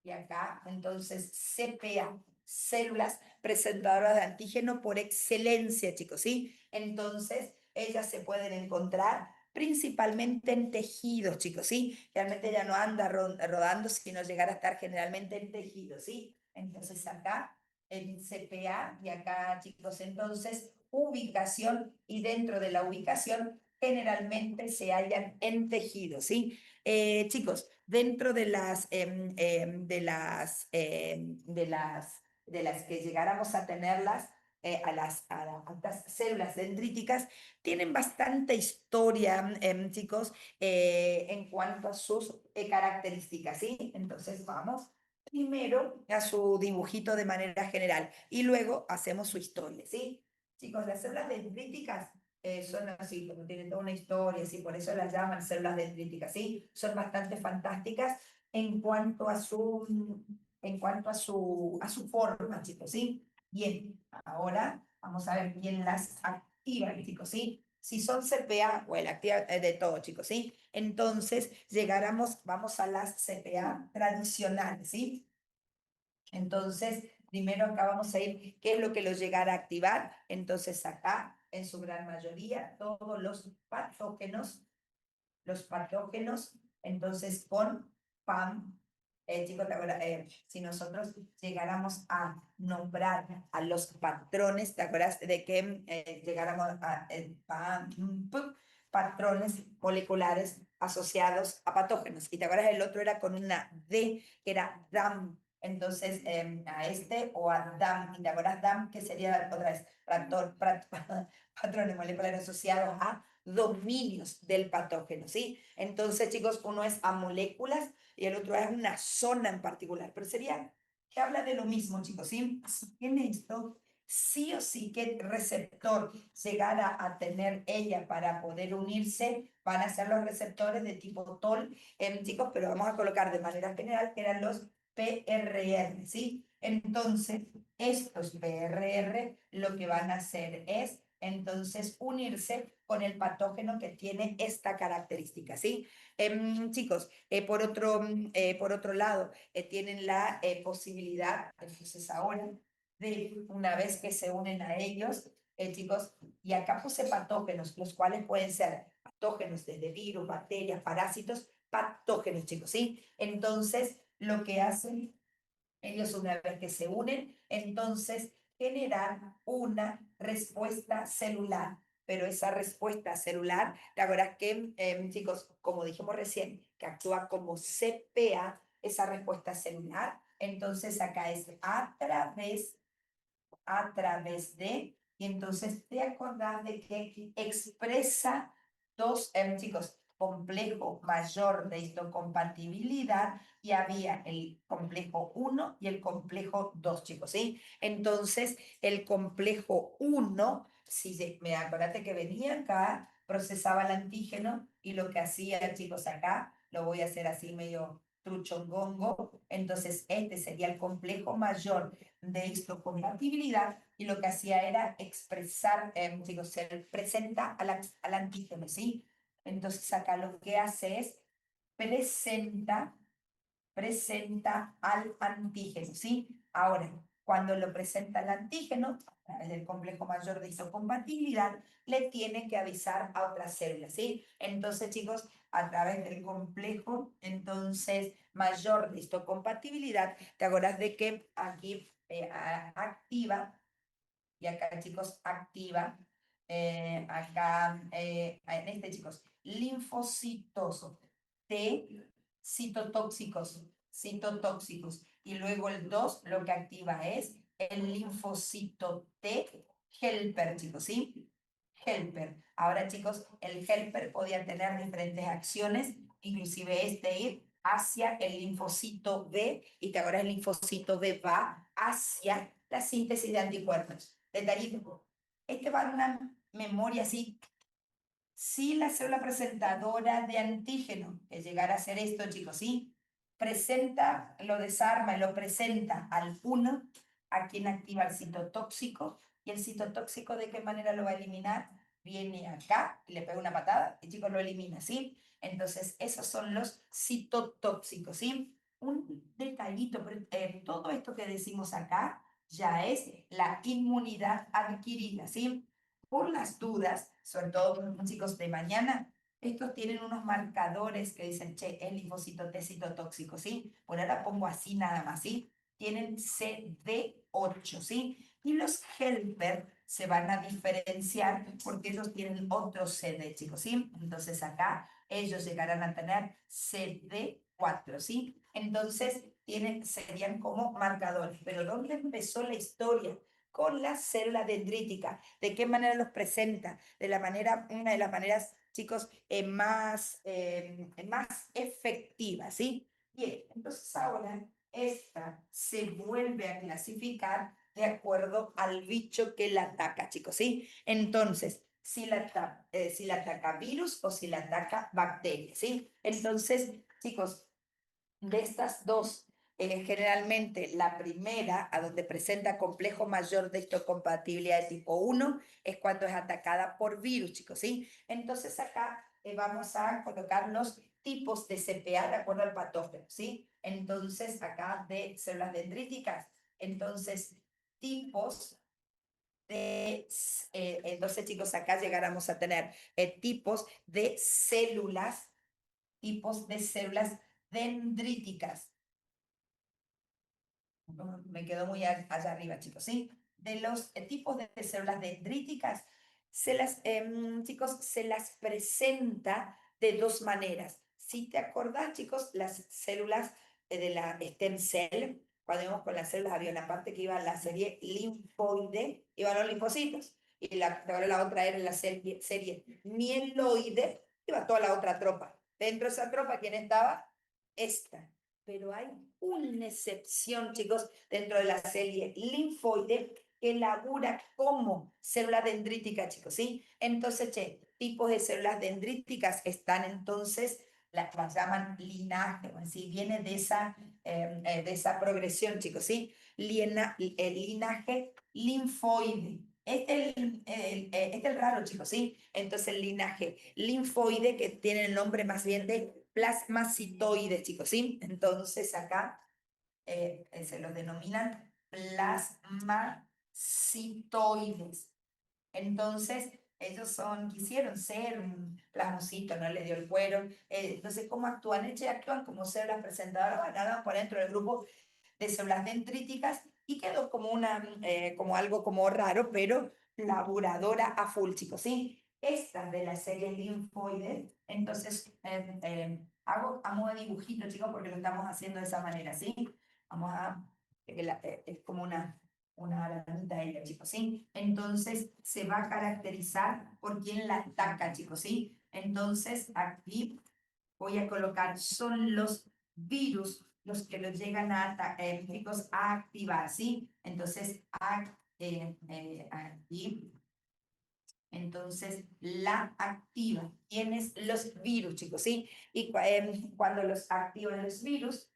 Speaker 1: y acá, entonces, CPA, células presentadoras de antígeno por excelencia, chicos, ¿sí? Entonces, ellas se pueden encontrar principalmente en tejidos, chicos, ¿sí? Realmente ya no anda rodando, sino llegar a estar generalmente en tejidos, ¿sí? Entonces acá en CPA y acá, chicos, entonces ubicación y dentro de la ubicación generalmente se hallan en tejidos, ¿sí? Chicos, dentro de las que llegáramos a tenerlas, a estas células dendríticas, tienen bastante historia, chicos, en cuanto a sus características, ¿sí? Entonces vamos primero a su dibujito de manera general y luego hacemos su historia, ¿sí? Chicos, las células dendríticas son así, como tienen toda una historia, ¿sí? Por eso las llaman células dendríticas, ¿sí? Son bastante fantásticas en cuanto a su forma, chicos, ¿sí? Bien, ahora vamos a ver quién las activa, chicos, ¿sí? Si son CPA, bueno, activa de todo, chicos, ¿sí? Entonces, vamos a las CPA tradicionales, ¿sí? Entonces, primero acá vamos a ir, ¿qué es lo que los llegará a activar? Entonces, acá, en su gran mayoría, todos los patógenos, entonces con PAM, chicos, ¿te acuerdas? Si nosotros llegáramos a nombrar a los patrones, ¿te acuerdas de que llegáramos a PAM, patrones moleculares asociados a patógenos? Y te acuerdas, el otro era con una D, que era DAM. Entonces, a este o a DAM, y te acuerdas DAM, que sería otra vez patrones moleculares asociados a dominios del patógeno, ¿sí? Entonces, chicos, uno es a moléculas y el otro es una zona en particular, pero sería que habla de lo mismo, chicos, ¿sí? Si tiene esto, sí o sí que receptor llegara a tener ella para poder unirse, van a ser los receptores de tipo TOL, chicos, pero vamos a colocar de manera general que eran los PRR, ¿sí? Entonces, estos PRR lo que van a hacer es entonces unirse con el patógeno que tiene esta característica, ¿sí? Chicos, por otro lado, tienen la posibilidad, entonces ahora, de una vez que se unen a ellos, chicos, y acá puse patógenos, los cuales pueden ser patógenos desde virus, bacterias, parásitos, patógenos, chicos, ¿sí? Entonces, lo que hacen ellos una vez que se unen, entonces generan una respuesta celular. Pero esa respuesta celular, la verdad que, chicos, como dijimos recién, que actúa como CPA, esa respuesta celular, entonces acá es a través de, y entonces te acordás de que expresa dos, chicos, complejo mayor de histocompatibilidad y había el complejo 1 y el complejo 2, chicos, ¿sí? Entonces, el complejo 1, si me acordate que venía acá, procesaba el antígeno y lo que hacía, chicos, acá, lo voy a hacer así medio truchongongo, entonces este sería el complejo mayor de histocompatibilidad y lo que hacía era expresar, se presenta al antígeno, ¿sí? Entonces acá lo que hace es presenta al antígeno, ¿sí? Ahora, cuando lo presenta el antígeno, a través del complejo mayor de histocompatibilidad, le tiene que avisar a otras células, ¿sí? Entonces, chicos, a través del complejo, entonces, mayor de histocompatibilidad, te acuerdas de que aquí activa, y acá, chicos, activa, acá, en este, chicos, linfocitos T, citotóxicos. Y luego el 2 lo que activa es el linfocito T helper, chicos, ¿sí? Helper. Ahora, chicos, el helper podía tener diferentes acciones, inclusive ir hacia el linfocito B, y te ahora el linfocito B va hacia la síntesis de anticuerpos. Detallito. Este va en una memoria así Si la célula presentadora de antígeno, que llegara a ser esto, chicos, ¿sí? Presenta, lo desarma y lo presenta al 1, a quien activa el citotóxico. ¿Y el citotóxico de qué manera lo va a eliminar? Viene acá, le pega una patada y chicos lo elimina, ¿sí? Entonces, esos son los citotóxicos, ¿sí? Un detallito, todo esto que decimos acá ya es la inmunidad adquirida, ¿sí? Por las dudas, sobre todo con los chicos de mañana, estos tienen unos marcadores que dicen, che, es linfocito T citotóxico, ¿sí? Por ahora pongo así nada más, ¿sí? Tienen CD8, ¿sí? Y los helper se van a diferenciar porque ellos tienen otro CD, chicos, ¿sí? Entonces acá ellos llegarán a tener CD4, ¿sí? Entonces serían como marcadores. Pero ¿dónde empezó la historia? Con la célula dendrítica. ¿De qué manera los presenta? De la manera, una de las maneras, chicos, más efectiva, ¿sí? Bien, entonces ahora esta se vuelve a clasificar de acuerdo al bicho que la ataca, chicos, ¿sí? Entonces, si la ataca virus o si la ataca bacteria, ¿sí? Entonces, chicos, de estas dos, generalmente la primera, a donde presenta complejo mayor de histocompatibilidad de tipo 1, es cuando es atacada por virus, chicos, ¿sí? Entonces acá vamos a colocar los tipos de CPA de acuerdo al patógeno, ¿sí? Entonces acá de células dendríticas, entonces tipos entonces chicos, acá llegáramos a tener tipos de células dendríticas. Me quedo muy allá arriba, chicos, ¿sí? De los tipos de células dendríticas, chicos, se las presenta de dos maneras. Si te acordás, chicos, las células de la stem cell, cuando íbamos con las células, había una parte que iba a la serie linfoide, iban los linfocitos, y ahora la otra era la serie mieloide, iba toda la otra tropa. Dentro de esa tropa, ¿quién estaba? Esta. Pero hay una excepción, chicos, dentro de la serie linfoide que labura como célula dendrítica, chicos, ¿sí? Entonces, tipos de células dendríticas están entonces, las llaman linaje, ¿sí? Viene de esa progresión, chicos, ¿sí? El linaje linfoide. Este es el raro, chicos, ¿sí? Entonces el linaje linfoide, que tiene el nombre más bien de plasmacitoides, chicos, ¿sí? Entonces acá se los denominan plasmacitoides. Entonces, ellos quisieron ser un plasmocito, no les dio el cuero. Entonces, ¿cómo actúan? Ellos actúan como células presentadoras, van por dentro del grupo de células dendríticas y quedó como algo como raro, pero laburadora a full, chicos, ¿sí? Esta de la serie linfoide, entonces hago a modo de dibujito, chicos, porque lo estamos haciendo de esa manera, ¿sí? Vamos a, es como una aranita ella, chicos, ¿sí? Entonces se va a caracterizar por quién la ataca, chicos, ¿sí? Entonces aquí voy a colocar, son los virus los que los llegan chicos, a activar, ¿sí? Entonces, aquí, entonces la activa. ¿Quiénes? Los virus, chicos, ¿sí? Y cuando los activan los virus,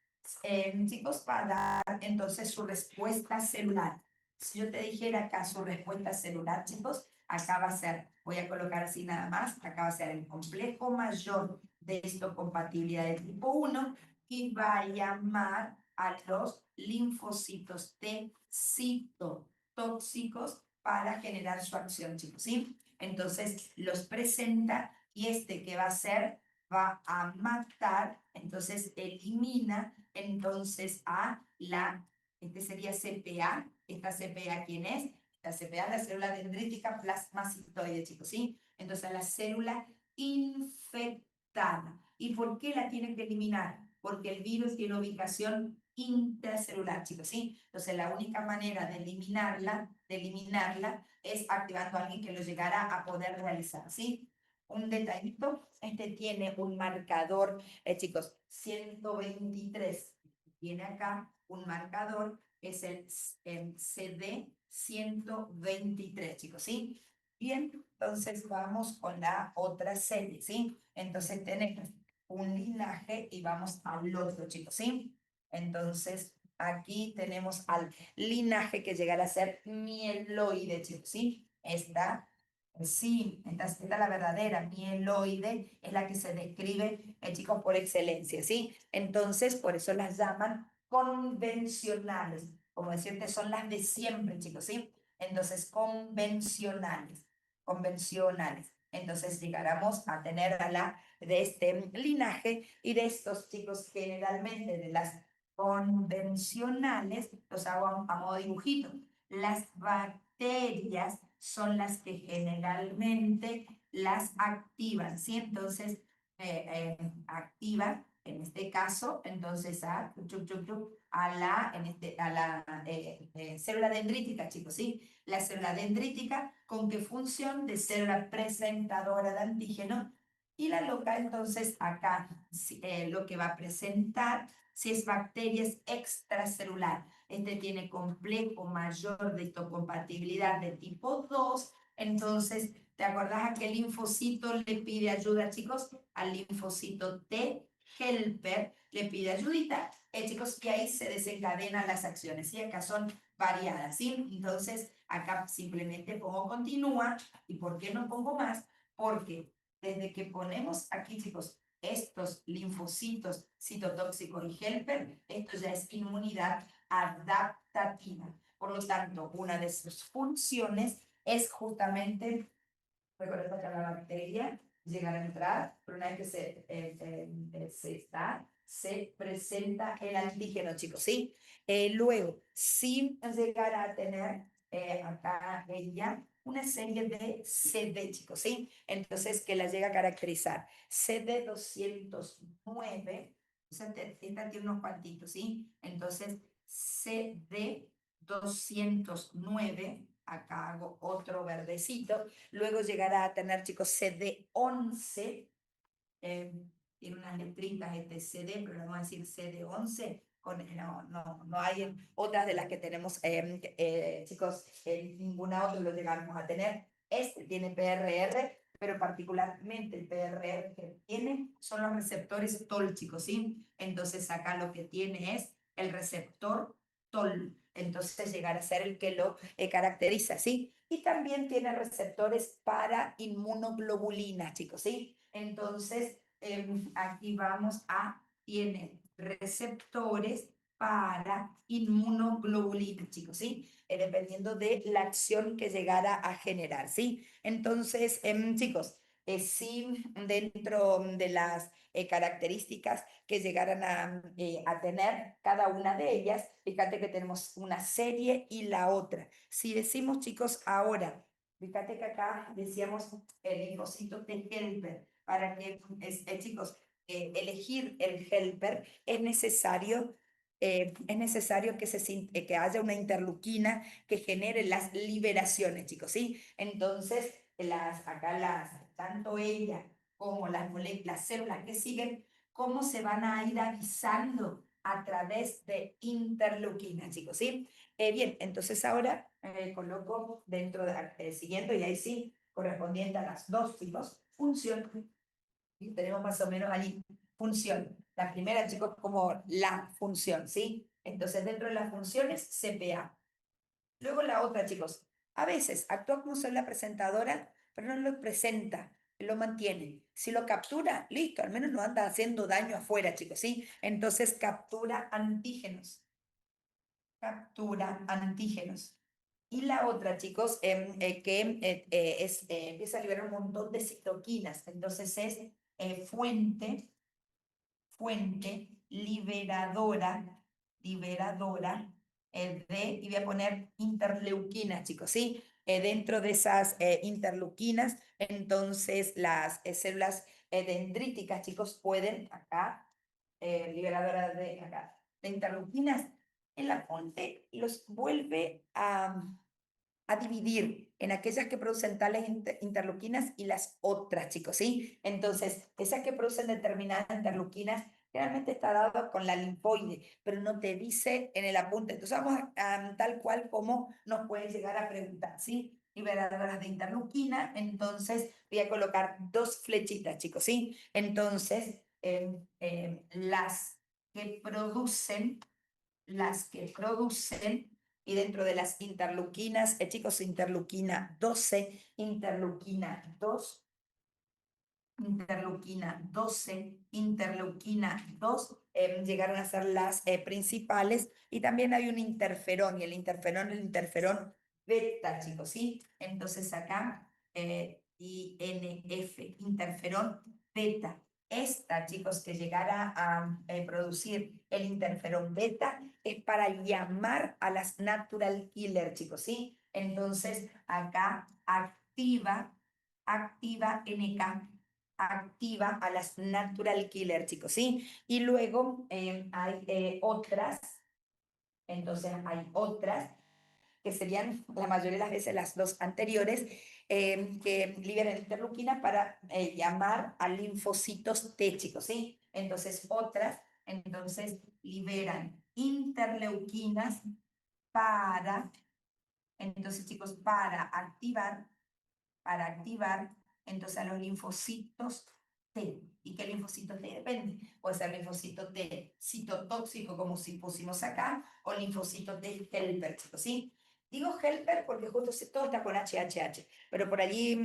Speaker 1: chicos, va a dar entonces su respuesta celular. Si yo te dijera acá su respuesta celular, chicos, acá va a ser, voy a colocar así nada más, acá va a ser el complejo mayor de histocompatibilidad de tipo 1 y va a llamar a los linfocitos T citotóxicos para generar su acción, chicos, ¿sí? Entonces los presenta y este que va a hacer va a matar, entonces elimina entonces este sería CPA, esta CPA ¿quién es? La CPA es la célula dendrítica plasmacitoide, chicos, ¿sí? Entonces la célula infectada. ¿Y por qué la tienen que eliminar? Porque el virus tiene ubicación intracelular, chicos, ¿sí? Entonces la única manera de eliminarla es activando a alguien que lo llegara a poder realizar, ¿sí? Un detallito, este tiene un marcador, chicos, 123. Tiene acá un marcador, es el CD 123, chicos, ¿sí? Bien, entonces vamos con la otra serie, ¿sí? Entonces tenemos un linaje y vamos al otro, chicos, ¿sí? Entonces aquí tenemos al linaje que llegará a ser mieloide, chicos, ¿sí? Sí, esta es la verdadera mieloide, es la que se describe, chicos, por excelencia, ¿sí? Entonces, por eso las llaman convencionales, como decirte, son las de siempre, chicos, ¿sí? Entonces, convencionales. Entonces, llegáramos a tener a la de este linaje y de estos chicos generalmente de las convencionales, los hago a modo dibujito. Las bacterias son las que generalmente las activan, ¿sí? Entonces, activan, en este caso, entonces a la, célula dendrítica, chicos, ¿sí? La célula dendrítica, ¿con qué función? De célula presentadora de antígeno. Y la loca, entonces, acá lo que va a presentar, si es bacteria, es extracelular. Este tiene complejo mayor de histocompatibilidad de tipo 2. Entonces, ¿te acordás a qué linfocito le pide ayuda, chicos? Al linfocito T helper le pide ayudita. Chicos, que ahí se desencadenan las acciones, y acá son variadas, ¿sí? Entonces, acá simplemente pongo continúa. ¿Y por qué no pongo más? Porque desde que ponemos aquí, chicos, estos linfocitos citotóxicos y helper, esto ya es inmunidad adaptativa. Por lo tanto, una de sus funciones es justamente, recuerda que la bacteria llegar a entrar, pero una vez que se presenta el antígeno, chicos, ¿sí? Luego, sin llegar a tener acá ella una serie de CD, chicos, ¿sí? Entonces, que la llega a caracterizar. CD209, esta tiene unos cuantitos, ¿sí? Entonces, CD209, acá hago otro verdecito. Luego llegará a tener, chicos, CD11, tiene unas letritas este CD, pero le vamos a decir CD11. No hay otras de las que tenemos, chicos, ninguna otra lo llegamos a tener. Este tiene PRR, pero particularmente el PRR que tiene son los receptores TOL, chicos, ¿sí? Entonces acá lo que tiene es el receptor TOL. Entonces llegará a ser el que lo caracteriza, ¿sí? Y también tiene receptores para inmunoglobulinas, chicos, ¿sí? Entonces, aquí tiene receptores para inmunoglobulinas, chicos, ¿sí? Dependiendo de la acción que llegara a generar, ¿sí? Entonces, chicos, sí, dentro de las características que llegaran a tener cada una de ellas, fíjate que tenemos una serie y la otra. Si decimos, chicos, ahora, fíjate que acá decíamos el linfocito de helper, para que, chicos, elegir el helper es necesario que haya una interleuquina que genere las liberaciones, chicos, ¿sí? Entonces, tanto ella como las células que siguen, cómo se van a ir avisando a través de interleuquina, chicos, ¿sí? Bien, entonces ahora coloco dentro de siguiendo, y ahí sí, correspondiente a las dos, chicos, función. Y tenemos más o menos ahí función. La primera, chicos, como la función, ¿sí? Entonces, dentro de las funciones, CPA. Luego la otra, chicos, a veces actúa como célula presentadora, pero no lo presenta, lo mantiene. Si lo captura, listo, al menos no anda haciendo daño afuera, chicos, ¿sí? Entonces captura antígenos. Captura antígenos. Y la otra, chicos, que empieza a liberar un montón de citoquinas. Entonces es fuente liberadora y voy a poner interleuquina, chicos, ¿sí? Dentro de esas interleuquinas, entonces las células dendríticas, chicos, pueden acá, liberadora de interleuquinas, en la fuente los vuelve a dividir en aquellas que producen tales interleuquinas y las otras, chicos, ¿sí? Entonces, esas que producen determinadas interleuquinas realmente está dado con la linfoide, pero no te dice en el apunte. Entonces, vamos a tal cual como nos pueden llegar a preguntar, ¿sí? liberadoras de interleuquina, entonces voy a colocar 2 flechitas, chicos, ¿sí? Entonces, las que producen, y dentro de las interleuquinas, chicos, interleuquina 12, interleuquina 2, interleuquina 2, llegaron a ser las principales, y también hay un interferón, y el interferón beta, chicos, ¿sí? Entonces acá, INF, interferón beta. Esta, chicos, que llegara a producir el interferón beta es para llamar a las natural killer, chicos, ¿sí? Entonces acá activa NK, activa a las natural killer, chicos, ¿sí? Y luego hay otras, entonces hay otras que serían la mayoría de las veces las 2 anteriores, que liberan interleuquina para llamar a linfocitos T, chicos, ¿sí? Entonces otras, entonces liberan interleuquinas para, entonces chicos, para activar entonces a los linfocitos T. ¿Y qué linfocito T depende? Puede ser linfocito T citotóxico, como si pusimos acá, o linfocito T helper, chicos, ¿sí? Digo helper porque justo todo está con HHH, pero por allí,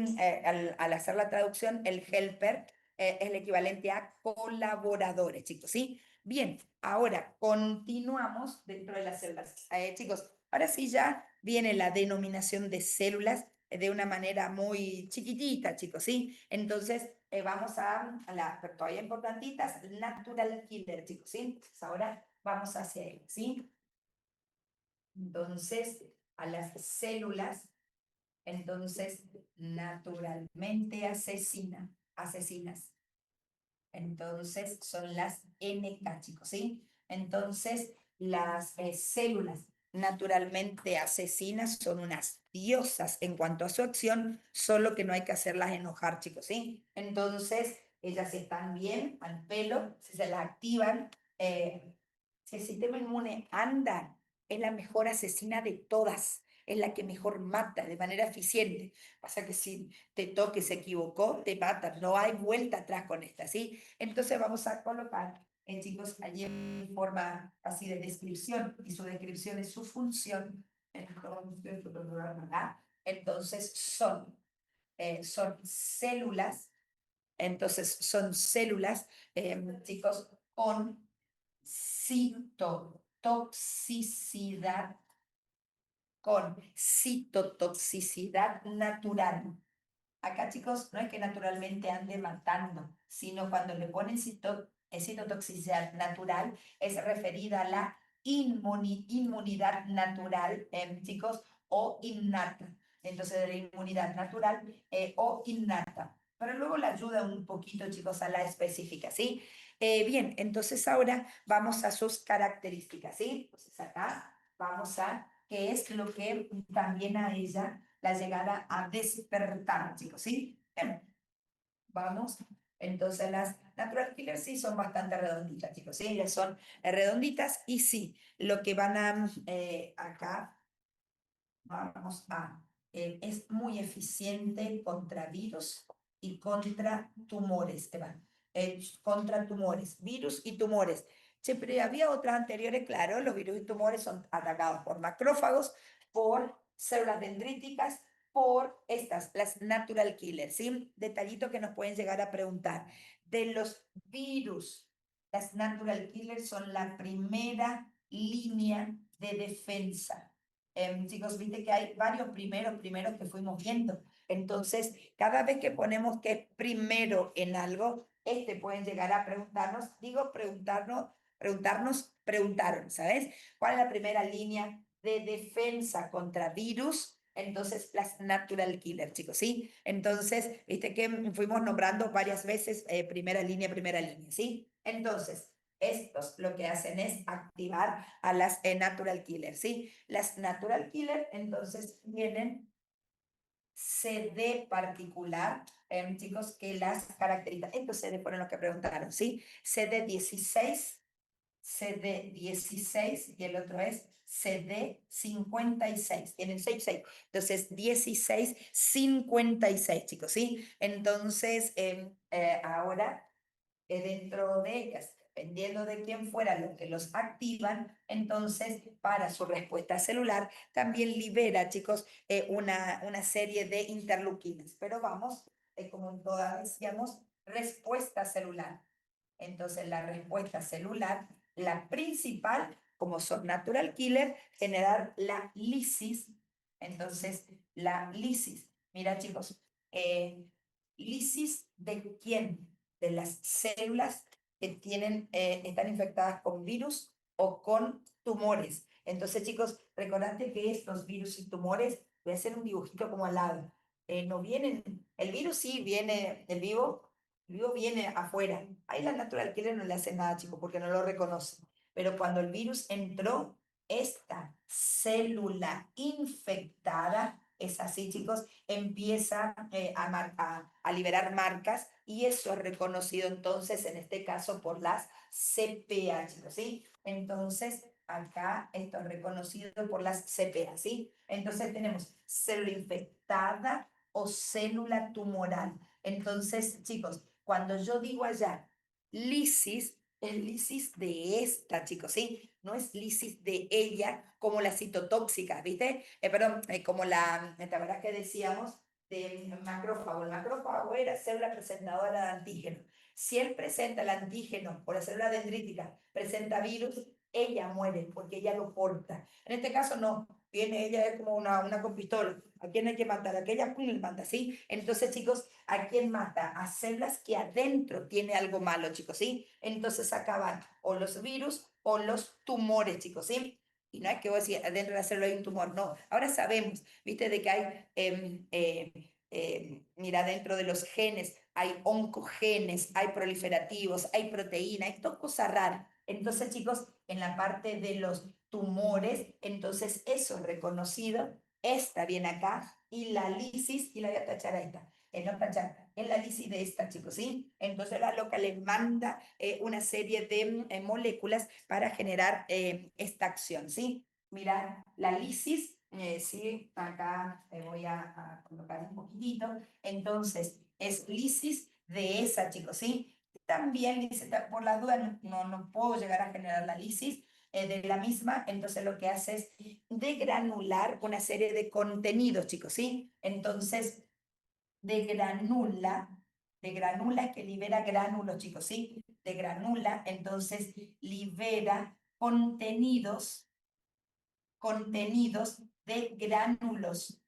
Speaker 1: al hacer la traducción, el helper es el equivalente a colaboradores, chicos, ¿sí? Bien, ahora continuamos dentro de las células. Chicos, ahora sí ya viene la denominación de células de una manera muy chiquitita, chicos, ¿sí? Entonces, vamos a las todavía importantitas, natural killer, chicos, ¿sí? Entonces, ahora vamos hacia él, ¿sí? Entonces, a las células, entonces, naturalmente asesinas. Entonces, son las NK, chicos, ¿sí? Entonces, las células naturalmente asesinas son unas diosas en cuanto a su acción, solo que no hay que hacerlas enojar, chicos, ¿sí? Entonces, ellas están bien al pelo, si se las activan, si el sistema inmune anda, es la mejor asesina de todas, es la que mejor mata de manera eficiente. Pasa que si te toque, se equivocó, te mata, no hay vuelta atrás con esta, ¿sí? Entonces vamos a colocar, chicos, allí en forma así de descripción, y su descripción es su función. Entonces son células, chicos, con citotoxicidad natural. Acá, chicos, no es que naturalmente ande matando, sino cuando le ponen citotoxicidad natural, es referida a la inmunidad natural, chicos, o innata. Entonces, de la inmunidad natural o innata. Pero luego la ayuda un poquito, chicos, a la específica, ¿sí? Bien, entonces ahora vamos a sus características, ¿sí? Entonces acá vamos a qué es lo que también a ella la llegada a despertar, chicos, ¿sí? Bien, vamos. Entonces las natural killers sí son bastante redonditas, chicos, ¿sí? Ellas son redonditas, y sí, lo que van a acá, vamos a, es muy eficiente contra virus y contra tumores, Eva. Contra tumores, virus y tumores. Sí, pero había otras anteriores, claro, los virus y tumores son atacados por macrófagos, por células dendríticas, por estas, las natural killers, ¿sí? Detallito que nos pueden llegar a preguntar. De los virus, las natural killers son la primera línea de defensa. Chicos, viste que hay varios primeros que fuimos viendo. Entonces, cada vez que ponemos que es primero en algo, pueden llegar a preguntaron, ¿sabes? ¿Cuál es la primera línea de defensa contra virus? Entonces, las natural killer, chicos, ¿sí? Entonces, viste que fuimos nombrando varias veces primera línea, ¿sí? Entonces, estos lo que hacen es activar a las natural killer, ¿sí? Las natural killer entonces tienen CD particular, chicos, que las caracteriza. Estos CD fueron los que preguntaron, ¿sí? CD16 y el otro es CD56. Tienen 6. Entonces, 1656, chicos, ¿sí? Entonces, ahora, dentro de ellas, dependiendo de quién fuera los que los activan, entonces, para su respuesta celular, también libera, chicos, una serie de interleuquinas. Pero vamos, como en todas decíamos, respuesta celular. Entonces, la respuesta celular, la principal, como son natural killer, generar la lisis. Entonces, la lisis. Mira, chicos, lisis ¿de quién? De las células que están infectadas con virus o con tumores. Entonces, chicos, recordate que estos virus y tumores, voy a hacer un dibujito como al lado. No vienen, el virus sí viene, el vivo viene afuera. Ahí la natural killer no le hace nada, chicos, porque no lo reconoce. Pero cuando el virus entró, esta célula infectada, es así, chicos, empieza a liberar marcas y eso es reconocido entonces, en este caso, por las CPA, chicos, ¿sí? Entonces, acá esto es reconocido por las CPA, ¿sí? Entonces tenemos célula infectada o célula tumoral. Entonces, chicos, cuando yo digo allá lisis, es lisis de esta, chicos, ¿sí? No es lisis de ella como la citotóxica, ¿viste? Perdón, como ¿te acuerdas que decíamos de macrófago? El macrófago era célula presentadora de antígeno. Si él presenta el antígeno o la célula dendrítica presenta virus, ella muere porque ella lo porta. En este caso no, viene ella es como una con pistola. ¿A quién hay que matar? Aquella pum, le manda, ¿sí? Entonces, chicos, ¿a quién mata? A células que adentro tiene algo malo, chicos, ¿sí? Entonces acaban o los virus o los tumores, chicos, ¿sí? Y no es que vos decís, adentro de la célula hay un tumor, no. Ahora sabemos, viste, de que hay, mira, dentro de los genes hay oncogenes, hay proliferativos, hay proteína, hay dos cosas raras. Entonces, chicos, en la parte de los tumores, entonces eso es reconocido. Esta viene acá y la lisis, y la voy a tachar a esta, no tachar, en la lisis de esta, chicos, ¿sí? Entonces la loca le manda una serie de moléculas para generar esta acción, ¿sí? Mira, la lisis, sí, acá voy a colocar un poquitito, entonces es lisis de esa, chicos, ¿sí? También dice, por las dudas no puedo llegar a generar la lisis, de la misma, entonces lo que hace es degranular una serie de contenidos, chicos, ¿sí? Entonces, degranula, degranula que libera gránulos, chicos, ¿sí? Degranula, entonces libera contenidos de gránulos,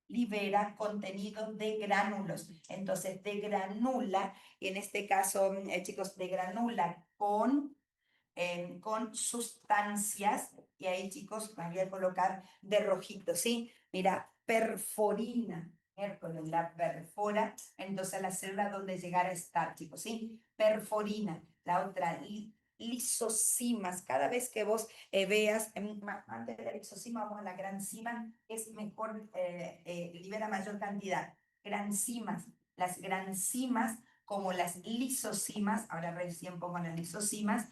Speaker 1: libera contenido de gránulos. Entonces, degranula, y en este caso, chicos, degranula con sustancias, y ahí, chicos, voy a colocar de rojito, ¿sí? Mira, perforina, miércoles, la perfora, entonces la célula donde llegar a estar, chicos, ¿sí? Perforina, la otra, lisosimas, cada vez que vos veas, antes de la lisosima vamos a la gran cima, es mejor, libera mayor cantidad. Granzimas, las granzimas como las lisosimas, ahora recién pongo las lisosimas,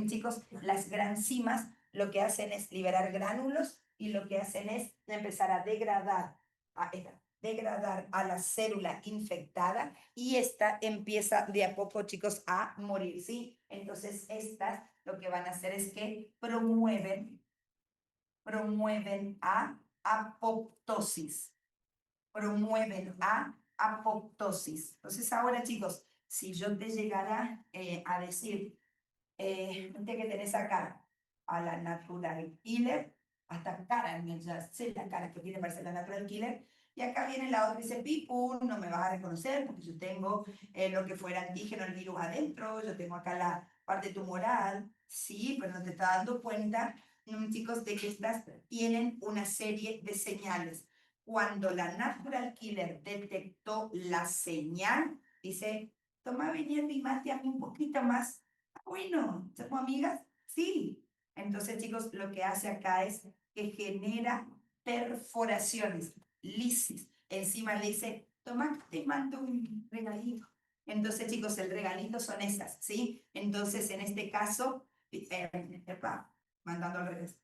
Speaker 1: chicos, las granzimas lo que hacen es liberar gránulos y lo que hacen es empezar a degradar a la célula infectada y esta empieza de a poco, chicos, a morir, ¿sí? Entonces estas lo que van a hacer es que promueven a apoptosis, promueven a apoptosis. Entonces ahora, chicos, si yo te llegara a decir, usted que tenés acá a la natural killer, hasta cara, ya sé la cara que tiene para ser la natural killer, y acá viene la otra y dice, Pipu, no me vas a reconocer porque yo tengo lo que fuera antígeno, el virus adentro, yo tengo acá la parte tumoral, sí, pero no te estás dando cuenta, chicos, de que estas tienen una serie de señales. Cuando la natural killer detectó la señal, dice, toma viniendo y mate a mí un poquito más. Bueno, ¿somos amigas? Sí. Entonces, chicos, lo que hace acá es que genera perforaciones, lisis. Encima le dice, toma, te mando un regalito. Entonces, chicos, el regalito son estas, ¿sí? Entonces, en este caso, mandando al revés.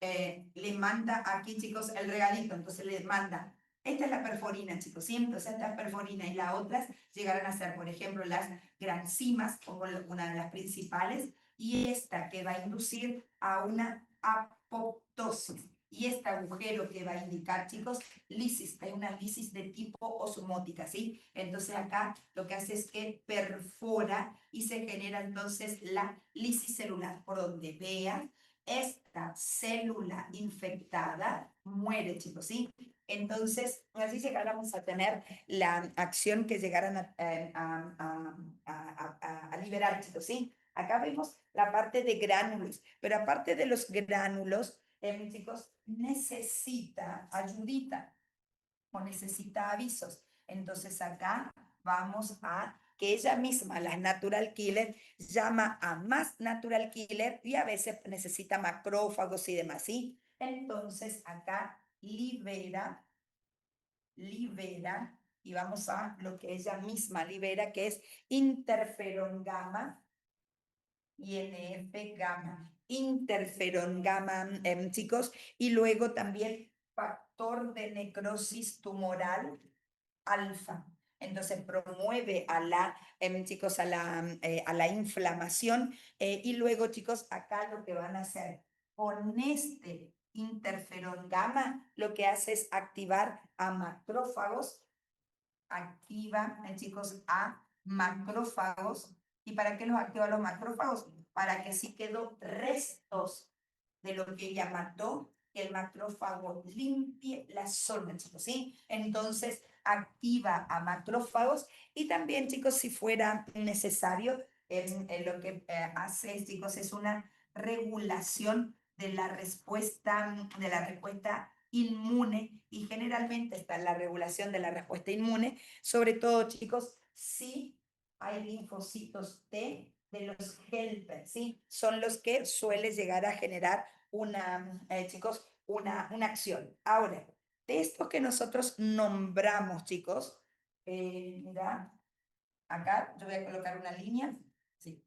Speaker 1: le manda aquí, chicos, el regalito, entonces le manda. Esta es la perforina, chicos, ¿sí? Entonces esta es perforina y las otras llegarán a ser, por ejemplo, las granzimas, como una de las principales, y esta que va a inducir a una apoptosis. Y este agujero que va a indicar, chicos, lisis, hay una lisis de tipo osmótica, ¿sí? Entonces acá lo que hace es que perfora y se genera entonces la lisis celular, por donde vean esta célula infectada muere, chicos, ¿sí? Entonces, así llegáramos a tener la acción que llegaran a liberar, chicos, ¿sí? Acá vemos la parte de gránulos, pero aparte de los gránulos, chicos, necesita ayudita o necesita avisos. Entonces acá vamos a que ella misma, la natural killer, llama a más natural killer y a veces necesita macrófagos y demás, ¿sí? Entonces acá libera, y vamos a lo que ella misma libera, que es interferón gamma, INF gamma, interferón gamma, chicos, y luego también factor de necrosis tumoral alfa. Entonces promueve a la, chicos, a la inflamación y luego, chicos, acá lo que van a hacer con este interferón gamma, lo que hace es activar a macrófagos, activa, chicos, a macrófagos. ¿Y para qué los activa los macrófagos? Para que si quedó restos de lo que ella mató, que el macrófago limpie la zona, chicos, ¿sí? Entonces activa a macrófagos y también, chicos, si fuera necesario, lo que hace, chicos, es una regulación de la respuesta inmune y generalmente está en la regulación de la respuesta inmune, sobre todo, chicos, si hay linfocitos T de los helper, ¿sí? Son los que suele llegar a generar chicos, una acción. Ahora, de esto que nosotros nombramos, chicos, mira, acá yo voy a colocar una línea, sí,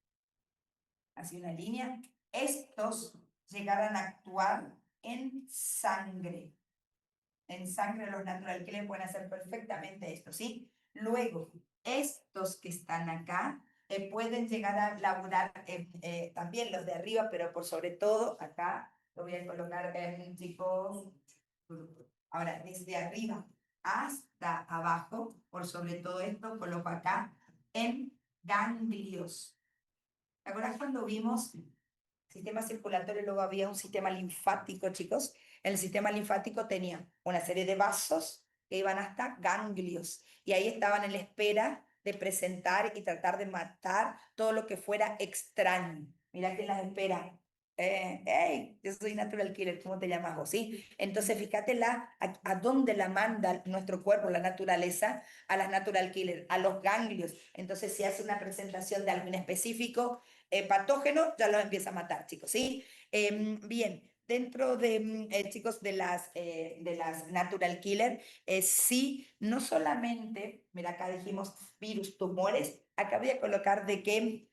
Speaker 1: así una línea. Estos llegarán a actuar en sangre. En sangre los natural killers pueden hacer perfectamente esto, ¿sí? Luego, estos que están acá pueden llegar a laburar también los de arriba, pero por sobre todo acá lo voy a colocar en chicos. Ahora, desde arriba hasta abajo, por sobre todo esto, coloco acá en ganglios. ¿Te acuerdas cuando vimos sistema circulatorio, luego había un sistema linfático, chicos? El sistema linfático tenía una serie de vasos que iban hasta ganglios y ahí estaban en la espera de presentar y tratar de matar todo lo que fuera extraño. Mira que las espera. Hey, yo soy natural killer, ¿cómo te llamas vos? ¿Sí? Entonces, fíjate a dónde la manda nuestro cuerpo, la naturaleza, a las natural killer, a los ganglios. Entonces, si hace una presentación de algo específico, patógeno, ya los empieza a matar, chicos, ¿sí? Bien, dentro de, chicos, de las natural killer, sí, no solamente, mira, acá dijimos virus, tumores, acá voy a colocar de que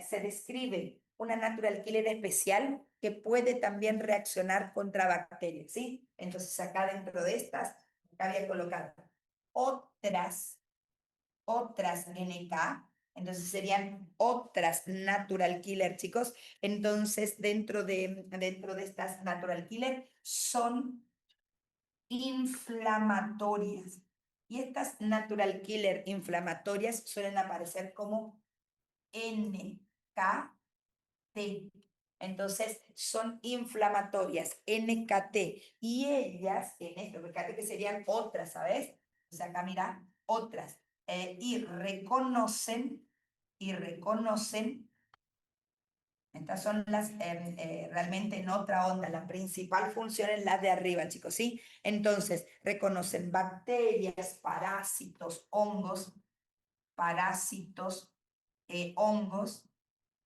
Speaker 1: se describe una natural killer especial que puede también reaccionar contra bacterias, ¿sí? Entonces acá dentro de estas, acá voy a colocar otras NK, entonces serían otras natural killer, chicos. Entonces, dentro de estas natural killer son inflamatorias. Y estas natural killer inflamatorias suelen aparecer como NKT. Entonces, son inflamatorias, NKT. Y ellas, en esto, fíjate que serían otras, ¿sabes? O sea, acá mira, otras. Y reconocen, estas son las realmente en otra onda, la principal función es la de arriba, chicos, ¿sí? Entonces, reconocen bacterias, hongos, hongos,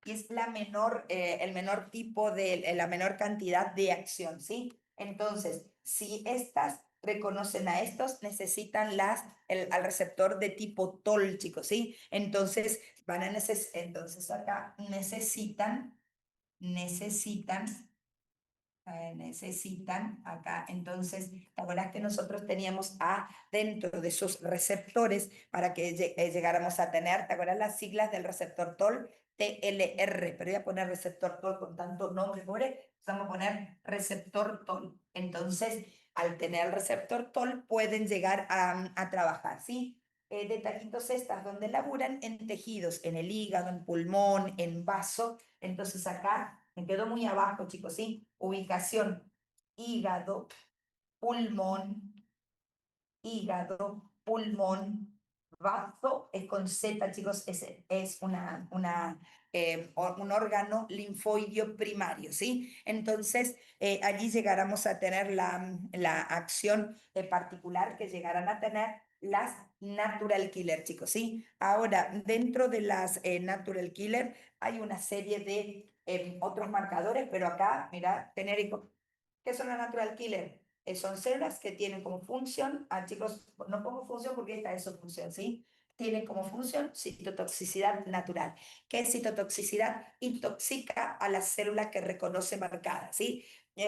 Speaker 1: y es el menor tipo la menor cantidad de acción, ¿sí? Entonces, si estas reconocen a estos, necesitan al receptor de tipo TOL, chicos, ¿sí? Entonces, entonces acá necesitan necesitan acá. Entonces, ¿te acuerdas que nosotros teníamos A dentro de sus receptores para que llegáramos a tener, ¿te acuerdas las siglas del receptor TOL? TLR, pero voy a poner receptor TOL con tantos nombres, vamos a poner receptor TOL. Entonces, al tener el receptor TOL, pueden llegar a trabajar, ¿sí? Detallitos estas donde laburan en tejidos, en el hígado, en pulmón, en vaso. Entonces acá me quedó muy abajo, chicos, ¿sí? Ubicación, hígado, pulmón, pulmón, vaso, es con Z, chicos, es un órgano linfoideo primario, ¿sí? Entonces, allí llegáramos a tener la acción particular que llegarán a tener las natural killer, chicos, ¿sí? Ahora, dentro de las natural killer hay una serie de otros marcadores, pero acá, mira, genérico. ¿Qué son las natural killer? Son células que tienen como función, chicos, no pongo función porque esta es su función, ¿sí? Tienen como función citotoxicidad natural. ¿Qué es citotoxicidad? Intoxica a las células que reconoce marcadas, ¿sí?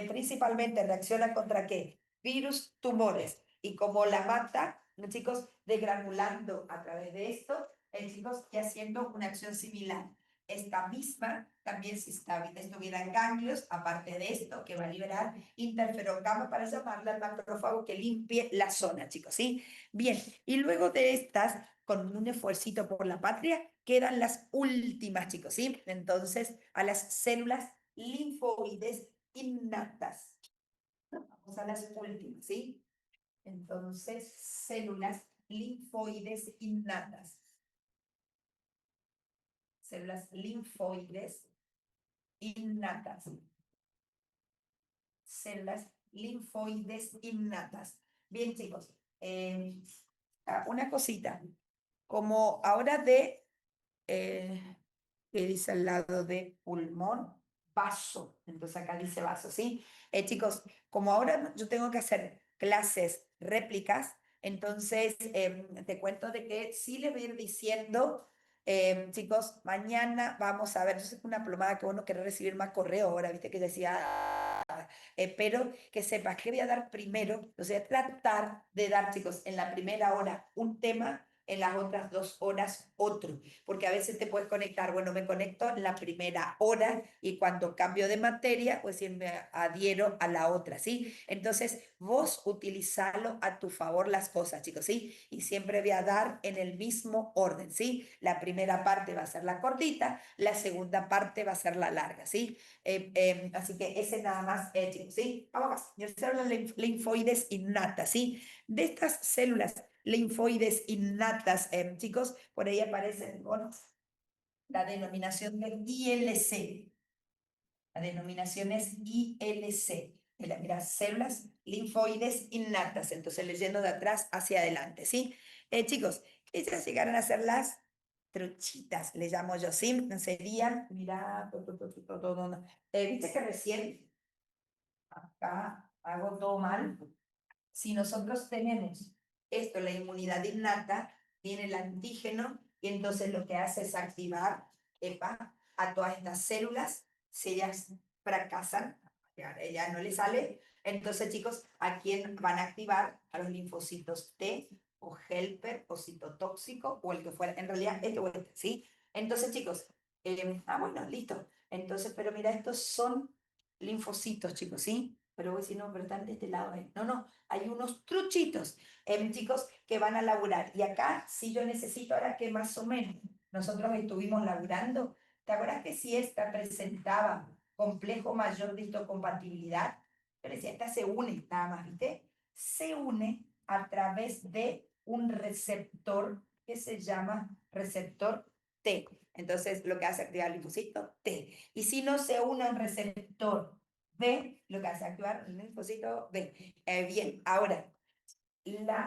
Speaker 1: Principalmente reacciona contra qué? Virus, tumores. Y como la mata, chicos, degranulando a través de esto, chicos, y haciendo una acción similar. Esta misma, también si estuviera en ganglios, aparte de esto, que va a liberar interferón gamma para llamarle al macrófago que limpie la zona, chicos, ¿sí? Bien, y luego de estas, con un esfuercito por la patria, quedan las últimas, chicos, ¿sí? Entonces, a las células linfoides innatas. Vamos a las últimas, ¿sí? Entonces, células linfoides innatas. Células linfoides innatas. Células linfoides innatas. Bien, chicos, una cosita, como ahora ¿qué dice al lado de pulmón? Vaso, entonces acá dice vaso, ¿sí? Chicos, como ahora yo tengo que hacer clases réplicas, entonces te cuento de que sí les voy a ir diciendo, chicos, mañana vamos a ver, yo sé que una plomada que uno quiere recibir más correo ahora, viste que decía, pero que sepas que voy a dar primero, o sea, tratar de dar, chicos, en la primera hora un tema, en las otras 2 horas otro, porque a veces te puedes conectar, bueno, me conecto en la primera hora y cuando cambio de materia, pues sí me adhiero a la otra, ¿sí? Entonces, vos utilizalo a tu favor las cosas, chicos, ¿sí? Y siempre voy a dar en el mismo orden, ¿sí? La primera parte va a ser la cortita, la segunda parte va a ser la larga, ¿sí? Así que ese nada más, chicos, ¿sí? Vamos acá. Células linfoides innatas, ¿sí? De estas células linfoides innatas, chicos, por ahí aparecen, bueno, la denominación de ILC. La denominación es ILC. Mira, células linfoides innatas. Entonces, leyendo de atrás hacia adelante, ¿sí? Chicos, ellas llegaron a ser las truchitas, le llamo yo, ¿sí? Serían, mira, viste que recién acá hago todo mal. Si nosotros tenemos esto, la inmunidad innata, tiene el antígeno y entonces lo que hace es activar a todas estas células. Si ellas fracasan, ya no les sale, entonces chicos, ¿a quién van a activar? A los linfocitos T o helper o citotóxico o el que fuera, en realidad este o este, ¿sí? Entonces chicos, bueno, listo. Entonces, pero mira, estos son linfocitos, chicos, ¿sí? Pero voy a decir, no, pero están de este lado. No, no, hay unos truchitos, chicos, que van a laburar. Y acá, si yo necesito, ahora que más o menos nosotros estuvimos laburando, ¿te acuerdas que si esta presentaba complejo mayor de histocompatibilidad? Pero decía, esta se une, nada más, ¿viste? Se une a través de un receptor que se llama receptor T. Entonces, lo que hace activar el linfocito T. Y si no se une a un receptor B, lo que hace activar el linfocito B. Bien, ahora,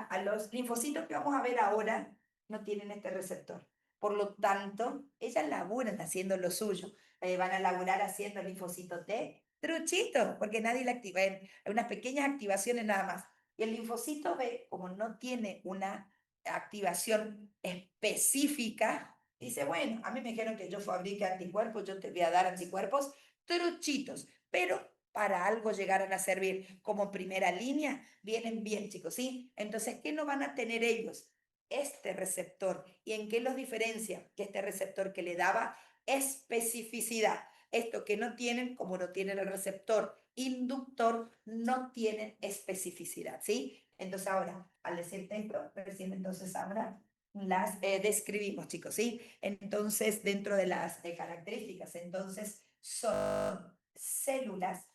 Speaker 1: a los linfocitos que vamos a ver ahora no tienen este receptor. Por lo tanto, ellas laburan haciendo lo suyo. Van a laburar haciendo el linfocito T, truchito, porque nadie la activa. Hay unas pequeñas activaciones nada más. Y el linfocito B, como no tiene una activación específica, dice, bueno, a mí me dijeron que yo fabrique anticuerpos, yo te voy a dar anticuerpos truchitos, pero para algo llegaran a servir como primera línea, vienen bien, chicos, ¿sí? Entonces, ¿qué no van a tener ellos? Este receptor. ¿Y en qué los diferencia? Que este receptor que le daba especificidad. Esto que no tienen, como no tienen el receptor inductor, no tienen especificidad, ¿sí? Entonces ahora, al decirte esto, recién entonces ahora las describimos, chicos, ¿sí? Entonces, dentro de las características, entonces son células,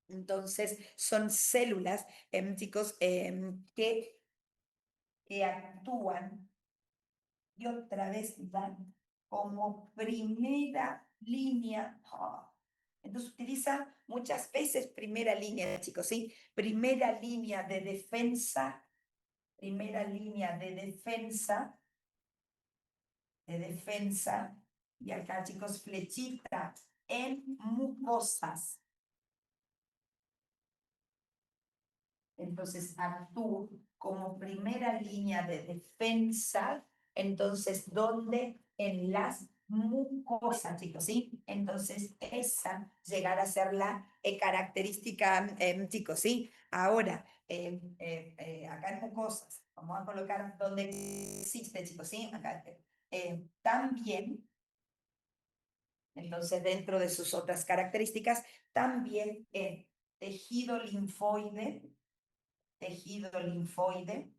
Speaker 1: entonces son células, chicos, que actúan y otra vez dan como primera línea. Entonces utiliza muchas veces primera línea, chicos, ¿sí? Primera línea de defensa, y acá, chicos, flechita en mucosas. Entonces actúa como primera línea de defensa, entonces, ¿dónde? En las mucosas, chicos, ¿sí? Entonces, esa llegará a ser la característica, chicos, ¿sí? Ahora, acá en mucosas, vamos a colocar donde existe, chicos, ¿sí? Acá, también, entonces, dentro de sus otras características, también el tejido linfoide, tejido linfoide.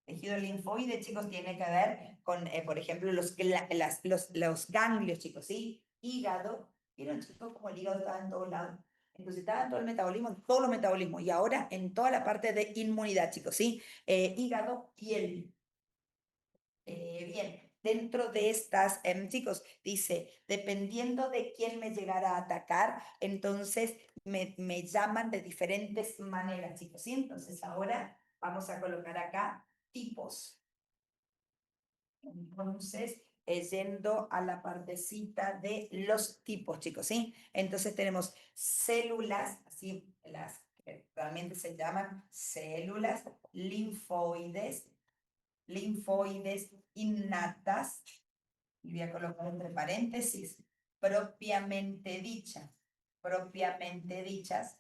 Speaker 1: Tejido linfoide, chicos, tiene que ver con, por ejemplo, los ganglios, chicos, ¿sí? Hígado. ¿Vieron, chicos, como el hígado estaba en todos lados? Entonces estaba en todo el metabolismo, en todos los metabolismos. Y ahora en toda la parte de inmunidad, chicos, ¿sí? Hígado, piel. Bien, dentro de estas, chicos, dice, dependiendo de quién me llegara a atacar, entonces me llaman de diferentes maneras, chicos, ¿sí? Entonces ahora vamos a colocar acá tipos. Entonces, yendo a la partecita de los tipos, chicos, ¿sí? Entonces tenemos células, así las que realmente se llaman células linfoides, innatas, y voy a colocar entre paréntesis, propiamente dichas, propiamente dichas,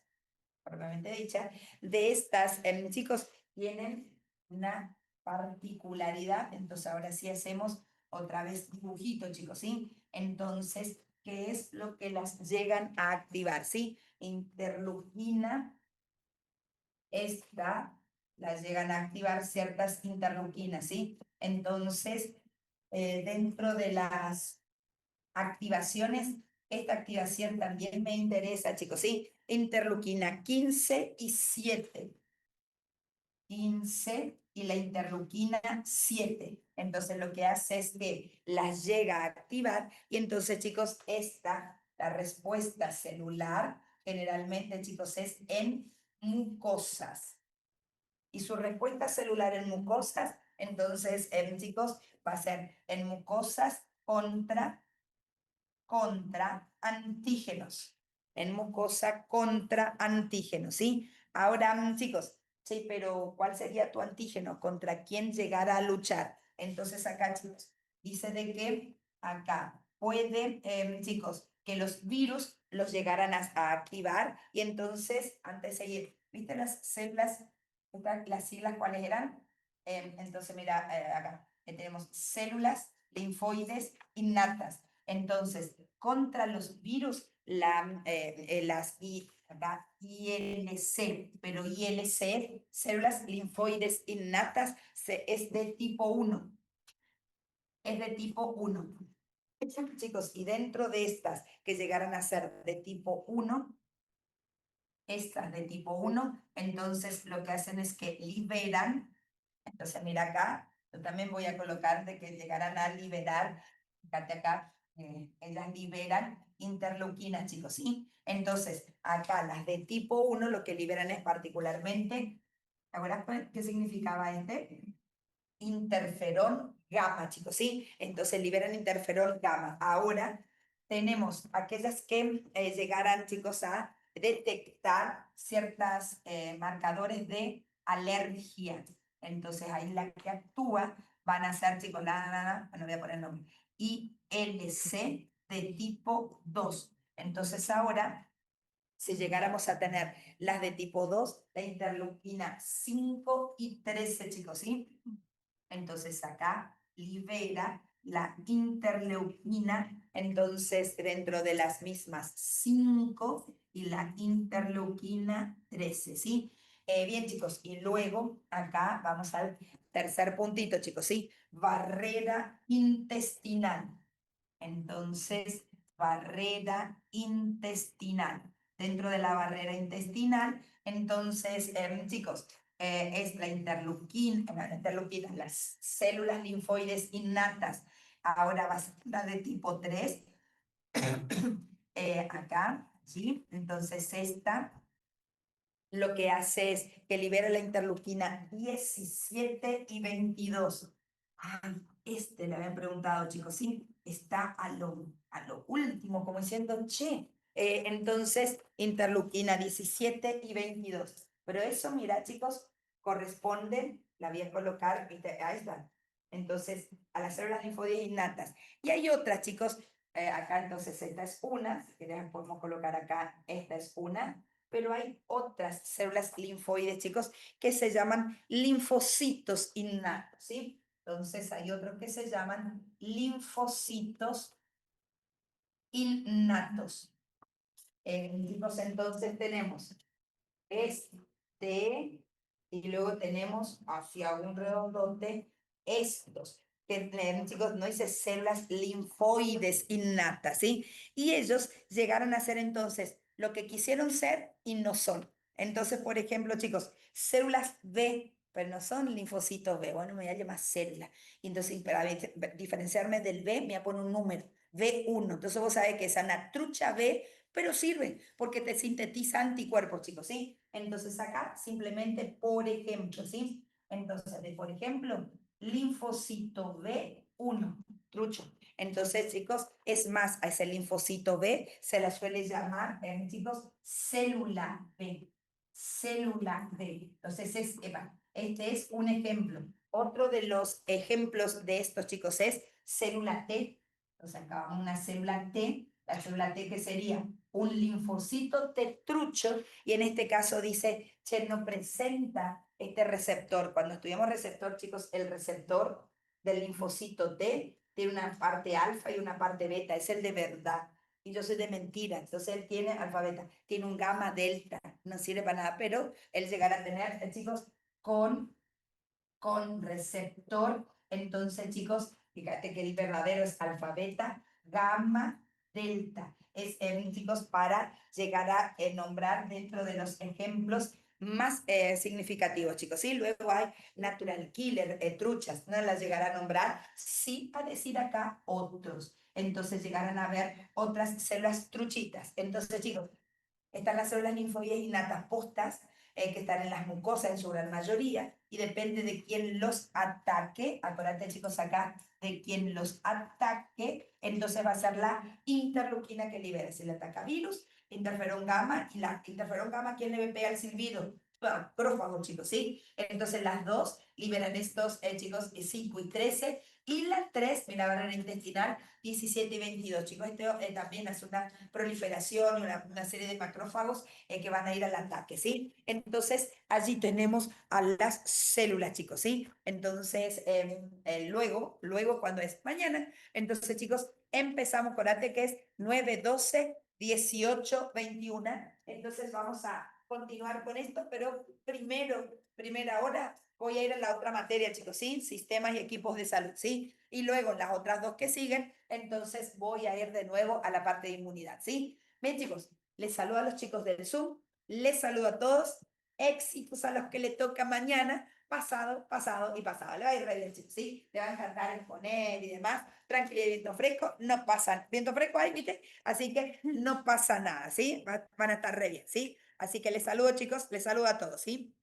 Speaker 1: propiamente dicha, de estas, chicos, tienen una particularidad. Entonces, ahora sí hacemos otra vez dibujito, chicos, ¿sí? Entonces, ¿qué es lo que las llegan a activar? ¿Sí? Interleuquina, esta, las llegan a activar ciertas interleuquinas, ¿sí? Entonces, dentro de las activaciones, esta activación también me interesa, chicos, ¿sí? Interleuquina 15 y 7. 15 y la interleuquina 7. Entonces lo que hace es que las llega a activar y entonces, chicos, la respuesta celular, generalmente, chicos, es en mucosas. Y su respuesta celular en mucosas, entonces, chicos, va a ser en mucosas contra antígenos. En mucosa contra antígenos, ¿sí? Ahora, chicos, sí, pero ¿cuál sería tu antígeno? ¿Contra quién llegará a luchar? Entonces acá, chicos, dice de que acá puede, chicos, que los virus los llegaran a activar y entonces, antes de seguir, ¿viste las células, las siglas cuáles eran? Entonces, mira, acá tenemos células linfoides innatas. Entonces, contra los virus, las ILC, pero ILC, células linfoides innatas, es de tipo 1. Es de tipo 1. Chicos, y dentro de estas que llegaran a ser de tipo 1, estas de tipo 1, entonces lo que hacen es que liberan. Entonces, mira acá, yo también voy a colocar de que llegarán a liberar, fíjate acá, ellas liberan interleuquinas, chicos, ¿sí? Entonces, acá las de tipo 1 lo que liberan es particularmente, ¿te acuerdas qué significaba este? Interferón gamma, chicos, ¿sí? Entonces liberan interferón gamma. Ahora tenemos aquellas que llegarán, chicos, a detectar ciertos marcadores de alergia. Entonces ahí la que actúa van a ser, chicos, bueno, voy a poner el nombre, ILC de tipo 2. Entonces ahora si llegáramos a tener las de tipo 2, la interleuquina 5 y 13, chicos, ¿sí? Entonces acá libera la interleuquina, entonces dentro de las mismas 5 y la interleuquina 13, ¿sí? Bien, chicos, y luego acá vamos al tercer puntito, chicos, ¿sí? Barrera intestinal. Entonces, barrera intestinal. Dentro de la barrera intestinal, entonces, chicos, es la interleuquina, las células linfoides innatas. Ahora va a ser la de tipo 3, acá, ¿sí? Entonces, esta lo que hace es que libera la interleuquina 17 y 22. Ay, le habían preguntado, chicos, sí, está a lo último, como diciendo, che, entonces interleuquina 17 y 22. Pero eso, mira, chicos, corresponden, la voy a colocar, ¿viste? Ahí está. Entonces, a las células linfoides innatas. Y hay otras, chicos, acá entonces esta es una, si querés podemos colocar acá, esta es una, pero hay otras células linfoides, chicos, que se llaman linfocitos innatos, ¿sí? Entonces hay otros que se llaman linfocitos innatos. Chicos, entonces tenemos este, y luego tenemos hacia un redondote estos, que chicos, no dice células linfoides innatas, ¿sí? Y ellos llegaron a ser entonces lo que quisieron ser y no son. Entonces, por ejemplo, chicos, células B, pero no son linfocitos B, bueno, me voy a llamar célula. Entonces, para diferenciarme del B, me voy a poner un número, B1. Entonces vos sabés que esa una trucha B, pero sirve porque te sintetiza anticuerpos, chicos, ¿sí? Entonces acá simplemente por ejemplo, ¿sí? Entonces, por ejemplo, linfocito B1, trucho. Entonces, chicos, es más, a ese linfocito B se la suele llamar, chicos, célula B. Célula B. Entonces, este es un ejemplo. Otro de los ejemplos de estos, chicos, es célula T. Entonces, acá vamos una célula T. La célula T, que sería un linfocito T trucho, y en este caso dice, che, no presenta este receptor. Cuando estudiamos receptor, chicos, el receptor del linfocito T tiene una parte alfa y una parte beta, es el de verdad. Y yo soy de mentira, entonces él tiene alfa beta, tiene un gamma delta, no sirve para nada, pero él llegará a tener, chicos, con receptor. Entonces, chicos, fíjate que el verdadero es alfa, beta, gamma, delta. Es, chicos, para llegar a nombrar dentro de los ejemplos más significativos, chicos. Sí, luego hay natural killer, truchas, no las llegará a nombrar, sí a decir acá otros. Entonces llegarán a ver otras células truchitas. Entonces, chicos, están las células linfoides innatas postas, que están en las mucosas en su gran mayoría, y depende de quién los ataque, acuérdate, chicos, acá, de quién los ataque, entonces va a ser la interleuquina que libera. Si le ataca virus, interferón gamma, y la interferón gamma, ¿quién le pega el silbido? Macrófago, chicos, ¿sí? Entonces las dos liberan estos, chicos, 5 y 13, y las 3, mira, barrera intestinal, 17 y 22, chicos. Esto también es una proliferación, una serie de macrófagos que van a ir al ataque, ¿sí? Entonces, allí tenemos a las células, chicos, ¿sí? Entonces, luego, cuando es mañana, entonces, chicos, empezamos con AT, que es 9, 12, 18, 21. Entonces, vamos a continuar con esto, pero primera hora, voy a ir a la otra materia, chicos, ¿sí? Sistemas y equipos de salud, ¿sí? Y luego las otras dos que siguen, entonces voy a ir de nuevo a la parte de inmunidad, ¿sí? Bien, chicos, les saludo a los chicos del Zoom, les saludo a todos, éxitos a los que le toca mañana, pasado y pasado. Le va a ir re bien, chicos, ¿sí? Le va a encantar exponer y demás. Tranquilidad y viento fresco, no pasa, viento fresco hay, ¿viste? Así que no pasa nada, ¿sí? Van a estar re bien, ¿sí? Así que les saludo, chicos, les saludo a todos, ¿sí?